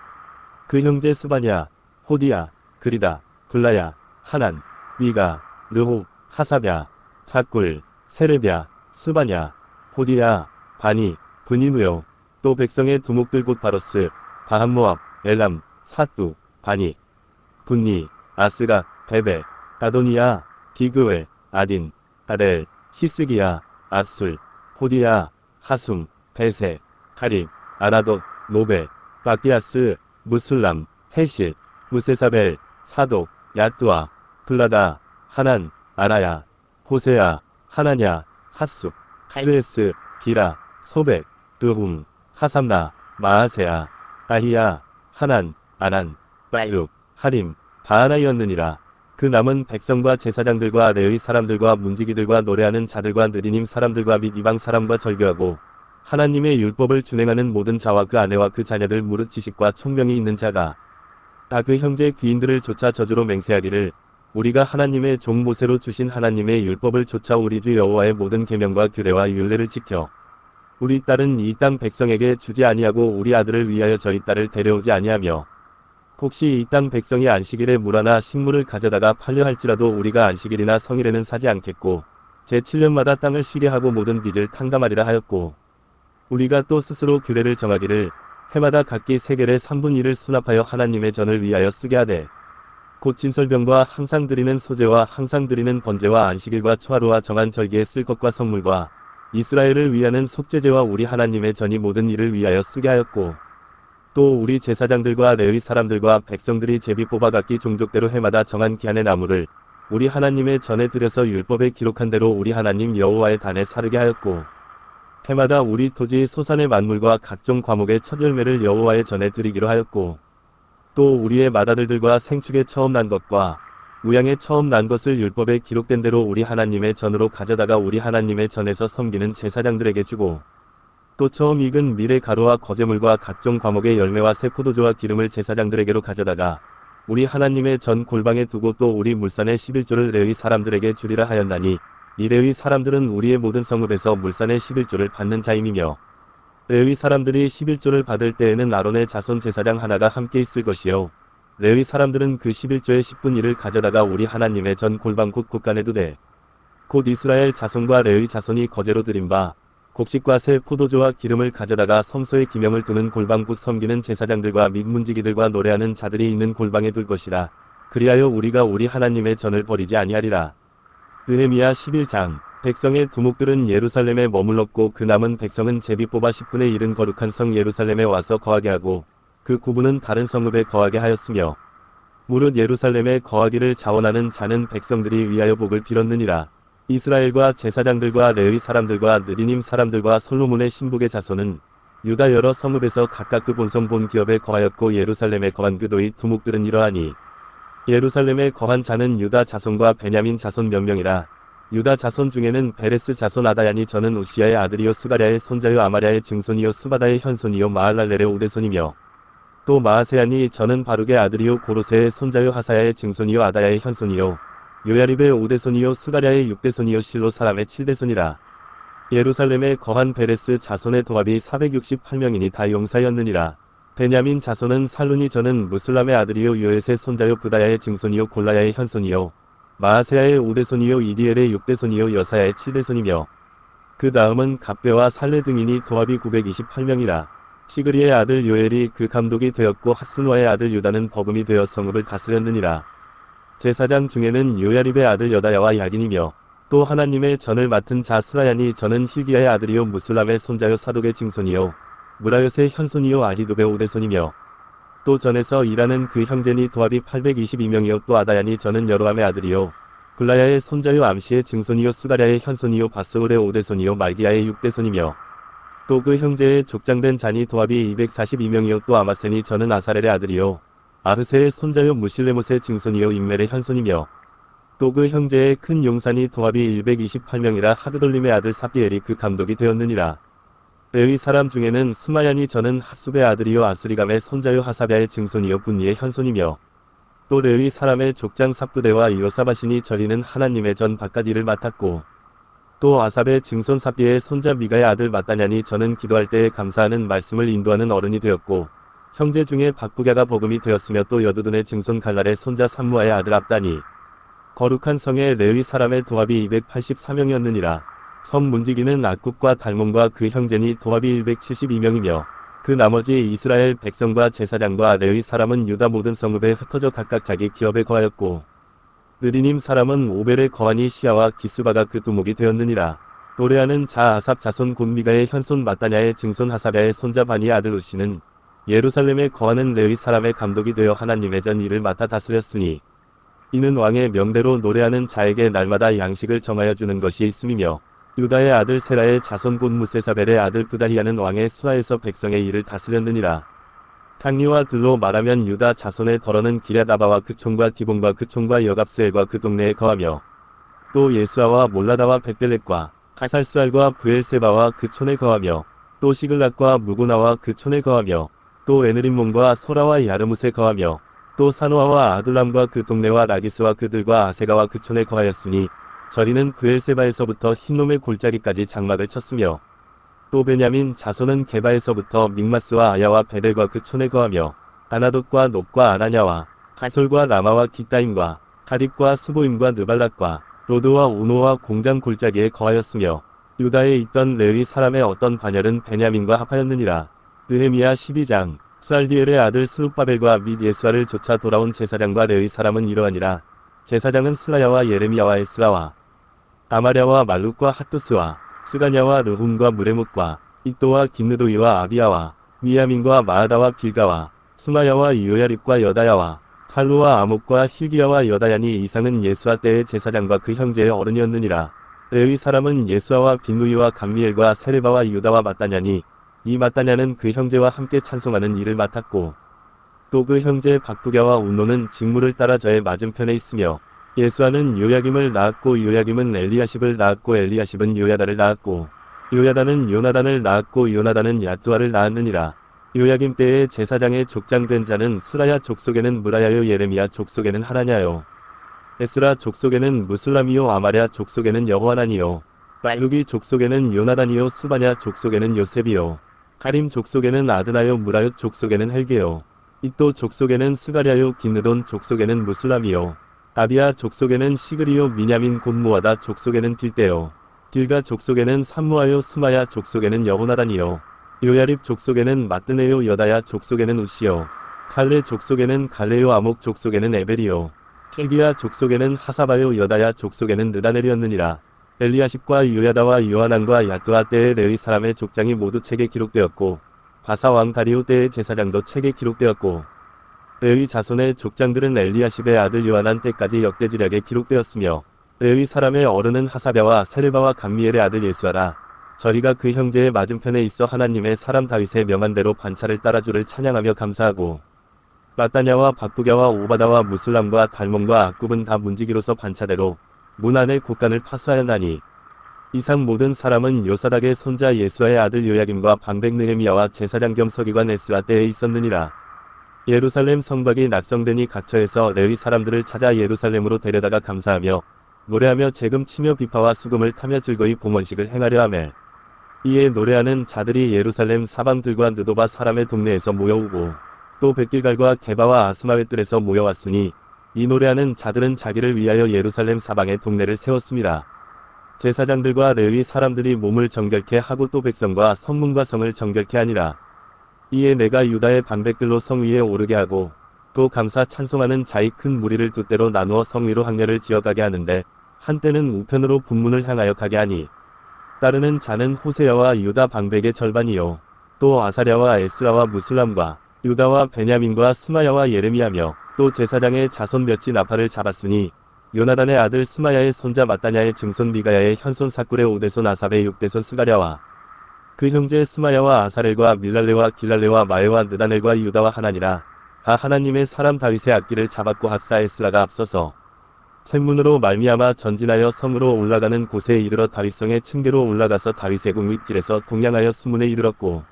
그 형제 스바냐, 호디야, 그리다, 블라야, 하난, 미가, 르호, 하사랴, 차꿀, 세레랴, 스바냐, 호디야, 바니, 브니누요. 또 백성의 두목들 곧 바로스, 바한모압, 엘람, 사뚜, 바니, 분니, 아스가, 베베, 다도니야, 비그웨, 아딘, 가델, 히스기야, 아술, 호디야, 하숨, 베세, 하립, 아나돗, 노베, 바기아스, 무술람, 헤실, 무세사벨, 사독, 야뚜아, 블라다, 하난, 아나야, 호세야, 하나냐, 핫숙, 하르에스, 기라, 소백, 르훔, 하삼나, 마아세야, 아히야, 하난, 아난, 바이룩, 하림, 바하나이었느니라. 그 남은 백성과 제사장들과 레위 사람들과 문지기들과 노래하는 자들과 느리님 사람들과 및 이방 사람과 절교하고 하나님의 율법을 준행하는 모든 자와 그 아내와 그 자녀들 무릇 지식과 총명이 있는 자가 다 그 형제 귀인들을 쫓아 저주로 맹세하기를 우리가 하나님의 종 모세로 주신 하나님의 율법을 쫓아 우리 주 여호와의 모든 계명과 규례와 율례를 지켜 우리 딸은 이 땅 백성에게 주지 아니하고 우리 아들을 위하여 저희 딸을 데려오지 아니하며 혹시 이 땅 백성이 안식일에 물하나 식물을 가져다가 팔려 할지라도 우리가 안식일이나 성일에는 사지 않겠고 제7년마다 땅을 쉬게 하고 모든 빚을 탕감하리라 하였고 우리가 또 스스로 규례를 정하기를 해마다 각기 세겔의 3분의 1을 수납하여 하나님의 전을 위하여 쓰게 하되 곧 진설병과 항상 드리는 소제와 항상 드리는 번제와 안식일과 초하루와 정한 절기에 쓸 것과 성물과 이스라엘을 위하는 속죄제와 우리 하나님의 전이 모든 일을 위하여 쓰게 하였고 또 우리 제사장들과 레위 사람들과 백성들이 제비 뽑아 각기 종족대로 해마다 정한 기한의 나무를 우리 하나님의 전에 들여서 율법에 기록한 대로 우리 하나님 여호와의 단에 사르게 하였고 해마다 우리 토지 소산의 만물과 각종 과목의 첫 열매를 여호와의 전에 드리기로 하였고 또 우리의 맏아들들과 생축에 처음 난 것과 우양에 처음 난 것을 율법에 기록된 대로 우리 하나님의 전으로 가져다가 우리 하나님의 전에서 섬기는 제사장들에게 주고 또 처음 익은 밀의 가루와 거제물과 각종 과목의 열매와 새 포도주와 기름을 제사장들에게로 가져다가 우리 하나님의 전 골방에 두고 또 우리 물산의 11조를 레위 사람들에게 주리라 하였나니 이 레위 사람들은 우리의 모든 성읍에서 물산의 11조를 받는 자임이며 레위 사람들이 11조를 받을 때에는 아론의 자손 제사장 하나가 함께 있을 것이요 레위 사람들은 그 11조의 10분의 1을 가져다가 우리 하나님의 전 골방 곧 곳간에 두되 곧 이스라엘 자손과 레위 자손이 거제로 드린 바 곡식과 새 포도주와 기름을 가져다가 성소에 기명을 두는 골방 곧 섬기는 제사장들과 및 문지기들과 노래하는 자들이 있는 골방에 둘 것이라. 그리하여 우리가 우리 하나님의 전을 버리지 아니하리라. 느헤미야 11장. 백성의 두목들은 예루살렘에 머물렀고 그 남은 백성은 제비 뽑아 10분의 1은 거룩한 성 예루살렘에 와서 거하게 하고 그 9분은 다른 성읍에 거하게 하였으며 무릇 예루살렘에 거하기를 자원하는 자는 백성들이 위하여 복을 빌었느니라. 이스라엘과 제사장들과 레위 사람들과 느리님 사람들과 솔로몬의 신복의 자손은 유다 여러 성읍에서 각각 그 본성 본 기업에 거하였고 예루살렘에 거한 그 도의 두목들은 이러하니 예루살렘에 거한 자는 유다 자손과 베냐민 자손 몇 명이라. 유다 자손 중에는 베레스 자손 아다야니 저는 우시야의 아들이요 스가랴의 손자요 아마랴의 증손이요 스바다의 현손이요 마할랄렐의 오대손이며 또 마아세야니 저는 바룩의 아들이요 고로세의 손자요 하사야의 증손이요 아다야의 현손이요 요야립의 오대손이요 스가랴의 6대손이요 실로 사람의 7대손이라. 예루살렘에 거한 베레스 자손의 도합이 468명이니 다 용사였느니라. 베냐민 자손은 살룬이 저는 무슬람의 아들이요 요엣의 손자요 부다야의 증손이요 골라야의 현손이요 마아세야의 5대손이요 이디엘의 6대손이요 여사야의 7대손이며 그 다음은 갑배와 살레 등이니 도합이 928명이라. 시그리의 아들 요엘이 그 감독이 되었고 하스누아의 아들 유다는 버금이 되어 성읍을 다스렸느니라. 제사장 중에는 요야립의 아들 여다야와 야긴이며 또 하나님의 전을 맡은 자 스라야니 저는 힐기야의 아들이요 무술람의 손자요 사독의 증손이요 무라요스의 현손이요 아히도베 오대손이며 또 전에서 일하는 그 형제니 도합이 822명이요 또 아다야니 저는 여로함의 아들이요 블라야의 손자요 암시의 증손이요 수가랴의 현손이요 바스올의 오대손이요 말기야의 6대손이며 또 그 형제의 족장된 잔이 도합이 242명이요 또 아마센이 저는 아사렐의 아들이요 아흐세의 손자요 무실레못의 증손이요 임멜의 현손이며 또 그 형제의 큰 용산이 도합이 128명이라 하그돌림의 아들 삽디엘이 그 감독이 되었느니라. 레위 사람 중에는 스마야니 저는 하숲의 아들이요 아수리감의 손자요 하사랴의 증손이요 분니의 현손이며 또 레위 사람의 족장 삽부대와 요사바신이 저리는 하나님의 전 바깥 일을 맡았고 또 아삽의 증손 삽디의 손자 미가의 아들 마따냐니 저는 기도할 때에 감사하는 말씀을 인도하는 어른이 되었고 형제 중에 박부갸가 버금이 되었으며 또 여두둔의 증손 갈랄의 손자 삼무아의 아들 압다니 거룩한 성의 레위 사람의 도합이 284명이었느니라. 섬 문지기는 악굽과 달몬과 그 형제니 도합이 172명이며 그 나머지 이스라엘 백성과 제사장과 레위 사람은 유다 모든 성읍에 흩어져 각각 자기 기업에 거하였고 느리님 사람은 오벨의 거하니 시아와 기스바가 그 두목이 되었느니라. 노래하는 자 아삽 자손 곧 미가의 현손 마따냐의 증손 하사랴의 손자 바니의 아들 우시는 예루살렘에 거하는 레위 사람의 감독이 되어 하나님의 전 일을 맡아 다스렸으니 이는 왕의 명대로 노래하는 자에게 날마다 양식을 정하여 주는 것이 있음이며 유다의 아들 세라의 자손 곧 무세사벨의 아들 부다히야는 왕의 수하에서 백성의 일을 다스렸느니라. 탕리와 들로 말하면 유다 자손의 덜어는 기랴다바와 그 총과 디본과 그 총과 여갑스엘과 그 동네에 거하며 또 예수아와 몰라다와 벳벨렛과 하살스알과 브엘세바와 그 촌에 거하며 또 시글락과 무구나와 그 촌에 거하며 또 에느림몬과 소라와 야르뭇에 거하며 또 사노아와 아둘람과 그 동네와 라기스와 그들과 아세가와 그 촌에 거하였으니 저리는 브엘세바에서부터 흰놈의 골짜기까지 장막을 쳤으며 또 베냐민 자손은 게바에서부터 믹마스와 아야와 베델과 그 촌에 거하며 아나돗과 놉과 아나냐와 하솔과 라마와 기따임과 하립과 스보임과 느발락과 로드와 우노와 공장 골짜기에 거하였으며 유다에 있던 레위 사람의 어떤 반열은 베냐민과 합하였느니라. 느헤미야 12장. 스알디엘의 아들 스룹바벨과 및 예수아를 쫓아 돌아온 제사장과 레위 사람은 이러하니라. 제사장은 슬라야와 예레미야와 에스라와 아마랴와 말룩과 핫두스와 스가냐와 르훔과 무레뭇과 이또와 김느도이와 아비야와 미야민과 마하다와 빌가와 스마야와 요야립과 여다야와 찰루와 아목과 힐기야와 여다야니 이상은 예수아 때의 제사장과 그 형제의 어른이었느니라. 레위 사람은 예수아와 빈누이와 감미엘과 세레바와 유다와 마따냐니 이 마따냐는 그 형제와 함께 찬송하는 일을 맡았고 또 그 형제 박부갸와 운노는 직무를 따라 저의 맞은편에 있으며 예수아는 요야김을 낳았고 요야김은 엘리야십을 낳았고 엘리야십은 요야다를 낳았고 요야다는 요나단을 낳았고 요나단은 야뚜아를 낳았느니라. 요야김 때에 제사장의 족장된 자는 스라야 족속에는 무라야요 예레미야 족속에는 하나냐요 에스라 족속에는 무슬람이요 아마랴 족속에는 여호하나니요 발룩이 족속에는 요나단이요 수바냐 족속에는 요셉이요 가림 족속에는 아드나요 무라요 족속에는 헬게요 이또 족속에는 스가랴요 기느돈 족속에는 무슬람이요 아비야 족속에는 시그리요 미냐민 곧 모아다 족속에는 빌대요 길가 족속에는 삼무아요 스마야 족속에는 여호나단이요 요야립 족속에는 마뜨네요 여다야 족속에는 우시요 찰레 족속에는 갈레요 아목 족속에는 에벨이요 힐기야 족속에는 하사바요 여다야 족속에는 느다넬이었느니라. 엘리야십과 요야다와 요하난과 야뚜아 때의 레위 사람의 족장이 모두 책에 기록되었고 바사 왕 다리오 때의 제사장도 책에 기록되었고 레위 자손의 족장들은 엘리야십의 아들 요하난 때까지 역대지략에 기록되었으며 레위 사람의 어른은 하사랴와 세레바와 감미엘의 아들 예수아라. 저희가 그 형제의 맞은편에 있어 하나님의 사람 다윗의 명한 대로 반차를 따라 주를 찬양하며 감사하고 마따냐와 박부갸와 오바다와 무슬람과 달몬과 악굽은 다 문지기로서 반차대로 문 안의 곳간을 파수하였나니 이상 모든 사람은 요사닥의 손자 예수아의 아들 요야김과 방백 느헤미야와 제사장 겸 서기관 에스라 때에 있었느니라. 예루살렘 성곽이 낙성되니 각처에서 레위 사람들을 찾아 예루살렘으로 데려다가 감사하며 노래하며 재금 치며 비파와 수금을 타며 즐거이 봉헌식을 행하려 하매 이에 노래하는 자들이 예루살렘 사방들과 느도바 사람의 동네에서 모여오고 또 백길갈과 게바와 아스마웨뜰에서 모여왔으니 이 노래하는 자들은 자기를 위하여 예루살렘 사방에 동네를 세웠습니다. 제사장들과 레위 사람들이 몸을 정결케 하고 또 백성과 성문과 성을 정결케 하니라. 이에 내가 유다의 방백들로 성 위에 오르게 하고 또 감사 찬송하는 자의 큰 무리를 두 때로 나누어 성 위로 항례를 지어가게 하는데 한때는 우편으로 분문을 향하여 가게 하니 따르는 자는 호세야와 유다 방백의 절반이요 또 아사랴와 에스라와 무술람과 유다와 베냐민과 스마야와 예레미야며 또 제사장의 자손 몇이 나팔을 잡았으니 요나단의 아들 스마야의 손자 마따냐의 증손 미가야의 현손 사꿀의 오대손 아삽의 육대손 스가랴와 그 형제 스마야와 아사렐과 밀랄레와 길랄레와 마에와 느다넬과 유다와 하나니라. 다 하나님의 사람 다윗의 악기를 잡았고 학사 에스라가 앞서서 샘문으로 말미암아 전진하여 성으로 올라가는 곳에 이르러 다윗성의 층계로 올라가서 다윗의 궁 윗길에서 동양하여 수문에 이르렀고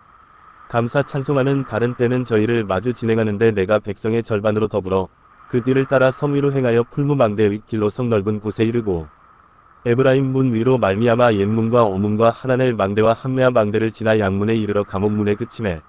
감사 찬송하는 다른 때는 저희를 마주 진행하는데 내가 백성의 절반으로 더불어 그 뒤를 따라 성 위로 행하여 풀무망대 윗길로 성 넓은 곳에 이르고 에브라임 문 위로 말미암아 옛문과 오문과 하나넬 망대와 함메아 망대를 지나 양문에 이르러 감옥문에 그침에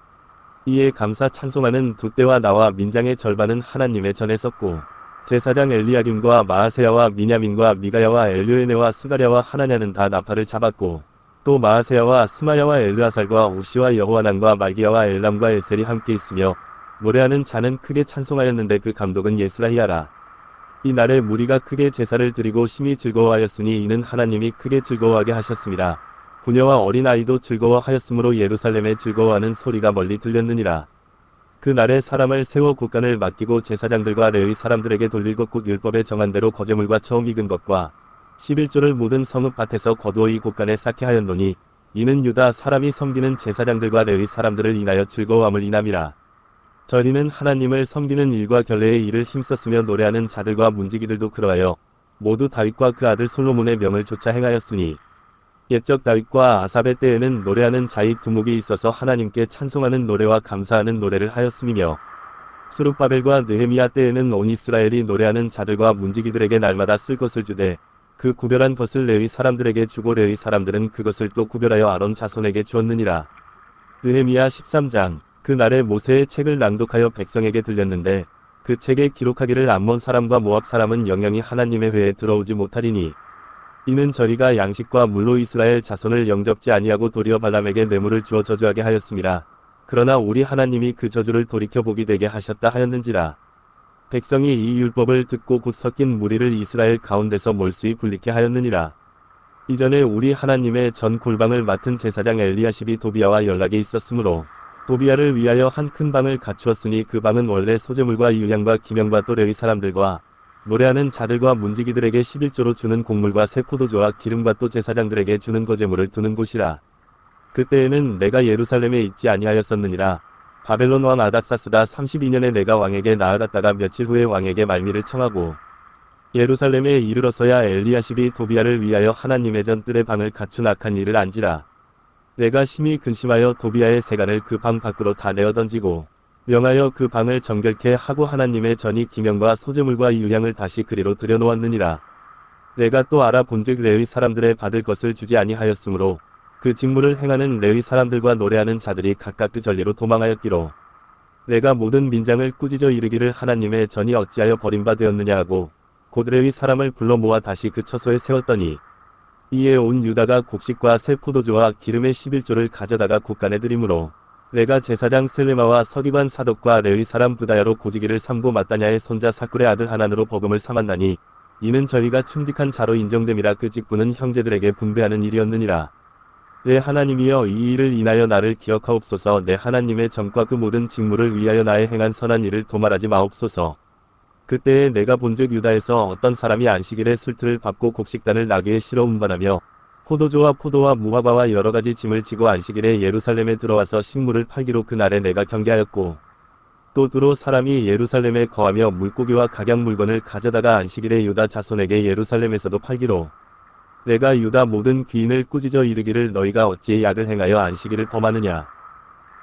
이에 감사 찬송하는 두 때와 나와 민장의 절반은 하나님의 전에 섰고 제사장 엘리야김과 마아세야와 미냐민과 미가야와 엘료에네와 스가랴와 하나냐는 다 나팔을 잡았고 또 마아세야와 스마야와 엘르아살과 우시와 여호하난과 말기야와 엘람과 에셀이 함께 있으며 노래하는 자는 크게 찬송하였는데 그 감독은 예스라히야라. 이 날에 무리가 크게 제사를 드리고 심히 즐거워하였으니 이는 하나님이 크게 즐거워하게 하셨습니다. 부녀와 어린 아이도 즐거워하였으므로 예루살렘에 즐거워하는 소리가 멀리 들렸느니라. 그 날에 사람을 세워 국간을 맡기고 제사장들과 레위 사람들에게 돌릴 것 곧 율법에 정한 대로 거제물과 처음 익은 것과 11조를 묻은 성읍밭에서 거두어 이 곳간에 쌓게 하였노니 이는 유다 사람이 섬기는 제사장들과 레위 사람들을 인하여 즐거워함을 인함이라. 저희는 하나님을 섬기는 일과 결례의 일을 힘썼으며 노래하는 자들과 문지기들도 그러하여 모두 다윗과 그 아들 솔로몬의 명을 조차 행하였으니 옛적 다윗과 아삽의 때에는 노래하는 자의 두목이 있어서 하나님께 찬송하는 노래와 감사하는 노래를 하였음이며 스룹바벨과 느헤미야 때에는 온 이스라엘이 노래하는 자들과 문지기들에게 날마다 쓸 것을 주되 그 구별한 것을 레위 사람들에게 주고 레위 사람들은 그것을 또 구별하여 아론 자손에게 주었느니라. 느헤미야 13장. 그 날에 모세의 책을 낭독하여 백성에게 들렸는데 그 책에 기록하기를 암몬 사람과 모압 사람은 영영이 하나님의 회에 들어오지 못하리니 이는 저희가 양식과 물로 이스라엘 자손을 영접지 아니하고 도리어 발람에게 뇌물을 주어 저주하게 하였습니다. 그러나 우리 하나님이 그 저주를 돌이켜보기 되게 하셨다 하였는지라. 백성이 이 율법을 듣고 곧 섞인 무리를 이스라엘 가운데서 몰수히 불리게 하였느니라. 이전에 우리 하나님의 전 골방을 맡은 제사장 엘리야십이 도비야와 연락이 있었으므로 도비야를 위하여 한 큰 방을 갖추었으니 그 방은 원래 소재물과 유향과 기명과 또 레위 사람들과 노래하는 자들과 문지기들에게 11조로 주는 곡물과 새 포도주와 기름과 또 제사장들에게 주는 거제물을 두는 곳이라. 그때에는 내가 예루살렘에 있지 아니하였었느니라. 바벨론 왕 아닥사스다 32년에 내가 왕에게 나아갔다가 며칠 후에 왕에게 말미를 청하고 예루살렘에 이르러서야 엘리야십이 도비야를 위하여 하나님의 전 뜰의 방을 갖춘 악한 일을 안지라. 내가 심히 근심하여 도비야의 세간을 그 방 밖으로 다 내어 던지고 명하여 그 방을 정결케 하고 하나님의 전이 기명과 소재물과 유향을 다시 그리로 들여놓았느니라. 내가 또 알아본즉 레위 사람들의 받을 것을 주지 아니하였으므로 그 직무를 행하는 레위 사람들과 노래하는 자들이 각각 그 전리로 도망하였기로 내가 모든 민장을 꾸짖어 이르기를 하나님의 전이 어찌하여 버림바 되었느냐 하고 곧 레위 사람을 불러 모아 다시 그 처소에 세웠더니 이에 온 유다가 곡식과 새 포도주와 기름의 11조를 가져다가 곳간에 드리므로 내가 제사장 셀레마와 서기관 사독과 레위 사람 부다야로 고지기를 삼고 마따냐의 손자 사꿀의 아들 하난으로 버금을 삼았나니 이는 저희가 충직한 자로 인정됨이라. 그 직분은 형제들에게 분배하는 일이었느니라. 내 하나님이여 이 일을 인하여 나를 기억하옵소서. 내 하나님의 전과 그 모든 직무를 위하여 나의 행한 선한 일을 도말하지 마옵소서. 그때에 내가 본즉 유다에서 어떤 사람이 안식일에 술틀을 밟고 곡식단을 나귀에 실어 운반하며 포도주와 포도와 무화과와 여러가지 짐을 지고 안식일에 예루살렘에 들어와서 식물을 팔기로 그날에 내가 경계하였고 또 두로 사람이 예루살렘에 거하며 물고기와 각양 물건을 가져다가 안식일에 유다 자손에게 예루살렘에서도 팔기로 내가 유다 모든 귀인을 꾸짖어 이르기를 너희가 어찌 약을 행하여 안식일을 범하느냐.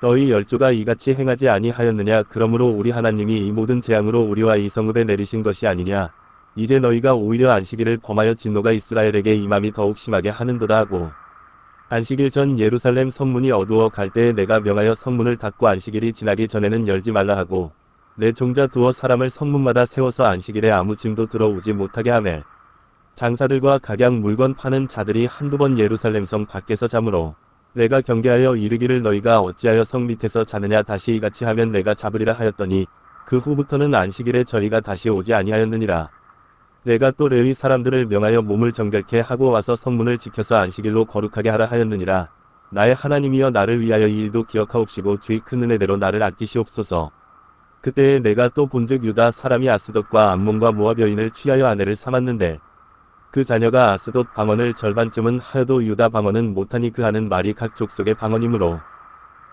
너희 열조가 이같이 행하지 아니하였느냐. 그러므로 우리 하나님이 이 모든 재앙으로 우리와 이 성읍에 내리신 것이 아니냐. 이제 너희가 오히려 안식일을 범하여 진노가 이스라엘에게 임함이 더욱 심하게 하는도다 하고 안식일 전 예루살렘 성문이 어두워 갈 때에 내가 명하여 성문을 닫고 안식일이 지나기 전에는 열지 말라 하고 내 종자 두어 사람을 성문마다 세워서 안식일에 아무 짐도 들어오지 못하게 하매 장사들과 각양 물건 파는 자들이 한두 번 예루살렘 성 밖에서 자므로 내가 경계하여 이르기를 너희가 어찌하여 성 밑에서 자느냐 다시 이같이 하면 내가 잡으리라 하였더니 그 후부터는 안식일에 저희가 다시 오지 아니하였느니라. 내가 또 레위 사람들을 명하여 몸을 정결케 하고 와서 성문을 지켜서 안식일로 거룩하게 하라 하였느니라. 나의 하나님이여 나를 위하여 이 일도 기억하옵시고 주의 큰 은혜대로 나를 아끼시옵소서. 그때에 내가 또 본즉 유다 사람이 아스돗과 암몬과 모압 여인을 취하여 아내를 삼았는데 그 자녀가 아스돗 방언을 절반쯤은 하여도 유다 방언은 못하니 그 하는 말이 각 족속의 방언이므로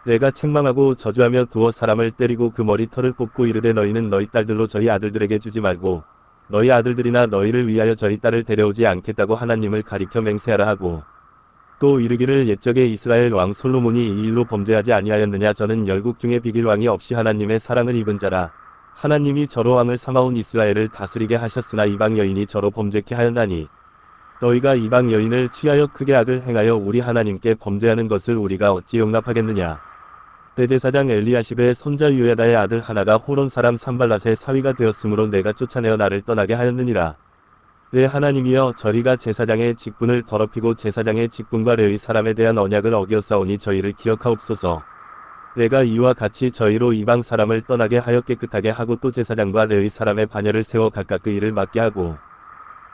내가 책망하고 저주하며 두어 사람을 때리고 그 머리털을 뽑고 이르되 너희는 너희 딸들로 저희 아들들에게 주지 말고 너희 아들들이나 너희를 위하여 저희 딸을 데려오지 않겠다고 하나님을 가리켜 맹세하라 하고 또 이르기를 옛적에 이스라엘 왕 솔로몬이 이 일로 범죄하지 아니하였느냐 저는 열국 중에 비길 왕이 없이 하나님의 사랑을 입은 자라 하나님이 저로 왕을 삼아온 이스라엘을 다스리게 하셨으나 이방 여인이 저로 범죄케 하였나니 너희가 이방 여인을 취하여 크게 악을 행하여 우리 하나님께 범죄하는 것을 우리가 어찌 용납하겠느냐. 대제사장 엘리야십의 손자 요야다의 아들 하나가 호론 사람 산발랏의 사위가 되었으므로 내가 쫓아내어 나를 떠나게 하였느니라. 내 하나님이여 저희가 제사장의 직분을 더럽히고 제사장의 직분과 레위 사람에 대한 언약을 어기었사오니 저희를 기억하옵소서. 내가 이와 같이 저희로 이방 사람을 떠나게 하여 깨끗하게 하고 또 제사장과 레위 사람의 반열을 세워 각각 그 일을 맡게 하고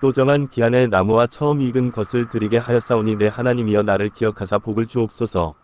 또 정한 기한에 나무와 처음 익은 것을 드리게 하였사오니 내 하나님이여 나를 기억하사 복을 주옵소서.